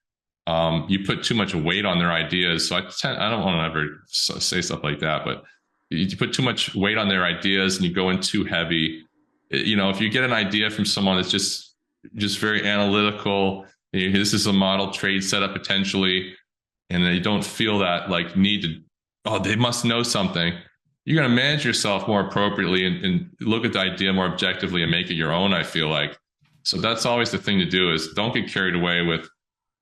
you put too much weight on their ideas. So I don't want to ever say stuff like that, but you put too much weight on their ideas and you go in too heavy. If you get an idea from someone that's just very analytical, this is a model trade setup potentially, and they don't feel that like need to, they must know something. You're going to manage yourself more appropriately and look at the idea more objectively and make it your own, I feel like. So that's always the thing to do, is don't get carried away with,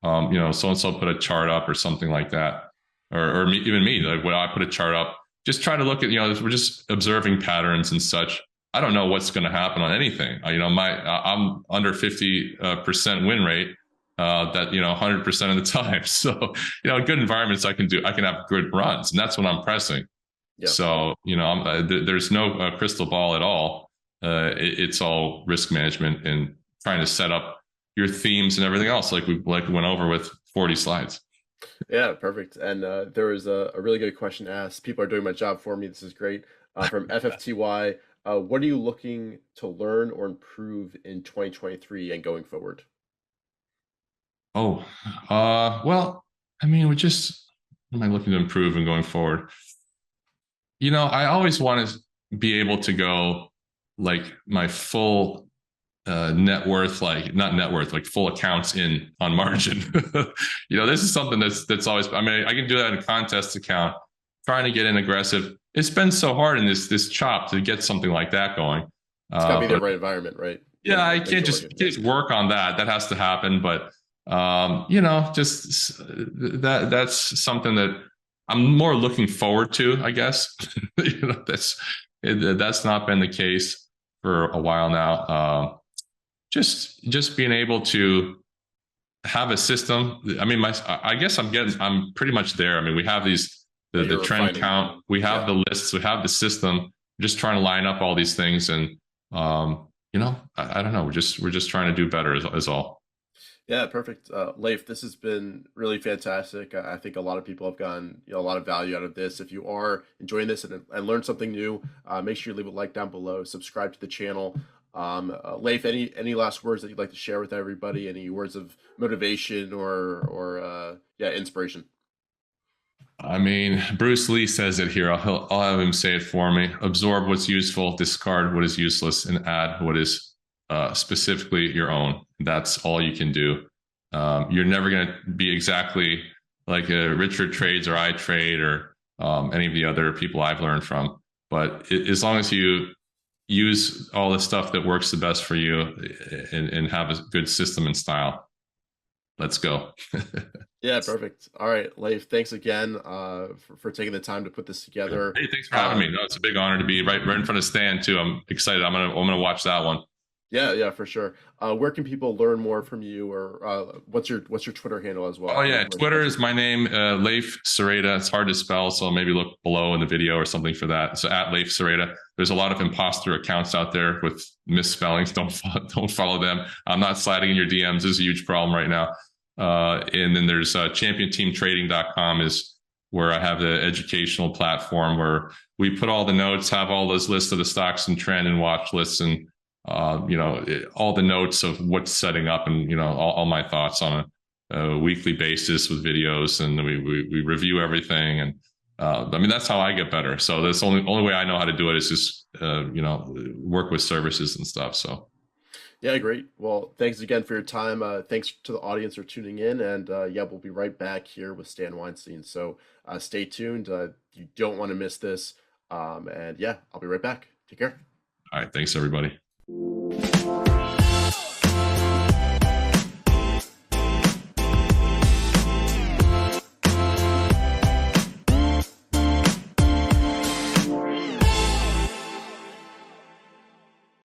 so-and-so put a chart up or something like that. Or even me, like when I put a chart up, just try to look at, we're just observing patterns and such. I don't know what's going to happen on anything. I'm under 50% win rate, 100% of the time. So, in good environments, I can have good runs, and that's what I'm pressing. Yep. So, there's no crystal ball at all. It's all risk management and trying to set up your themes and everything else, like we went over with 40 slides. Yeah, perfect. And there was a really good question asked. People are doing my job for me. This is great. From FFTY, what are you looking to learn or improve in 2023 and going forward? Well, I mean, what am I looking to improve and going forward? I always want to be able to go like my full net worth, like not net worth, like full accounts on margin. This is something that's always, I mean, I can do that in a contest account, trying to get in aggressive. It's been so hard in this chop to get something like that going. It's got to be the right environment, right? Yeah, I can't just work on that. That has to happen. But, just that's something that I'm more looking forward to, I guess. That's not been the case for a while now. Just being able to have a system. I mean, I guess I'm pretty much there. I mean, we have the trend count, we have the lists, we have the system. We're just trying to line up all these things, and I don't know. We're just trying to do better is all. Yeah, perfect. Leif, this has been really fantastic. I think a lot of people have gotten a lot of value out of this. If you are enjoying this and learned something new, make sure you leave a like down below, subscribe to the channel. Leif, any last words that you'd like to share with everybody? Any words of motivation or inspiration? I mean, Bruce Lee says it here. I'll have him say it for me. Absorb what's useful, discard what is useless, and add what is specifically your own. That's all you can do. You're never going to be exactly like Richard trades or I trade or any of the other people I've learned from. But as long as you use all the stuff that works the best for you and have a good system and style, let's go. Yeah, perfect. All right, Leif, thanks again for taking the time to put this together. Hey, thanks for having me. No, it's a big honor to be right in front of Stan too. I'm excited. I'm gonna watch that one. Yeah, for sure. Where can people learn more from you, or what's your Twitter handle as well? Oh I know yeah, you mentioned Twitter that. is my name, Leif Soreide. It's hard to spell, so maybe look below in the video or something for that. So at Leif Soreide. There's a lot of imposter accounts out there with misspellings. Don't follow them. I'm not sliding in your DMs. This is a huge problem right now. And then there's championteamtrading.com is where I have the educational platform where we put all the notes, have all those lists of the stocks and trend and watch lists, and all the notes of what's setting up, and all my thoughts on it a weekly basis with videos, and we review everything. And I mean, that's how I get better. So that's the only way I know how to do it is just work with services and stuff. So Yeah, great. Well, thanks again for your time. Thanks to the audience for tuning in, and yeah, we'll be right back here with Stan Weinstein. So stay tuned. You don't want to miss this. And yeah, I'll be right back. Take care. all right, thanks everybody.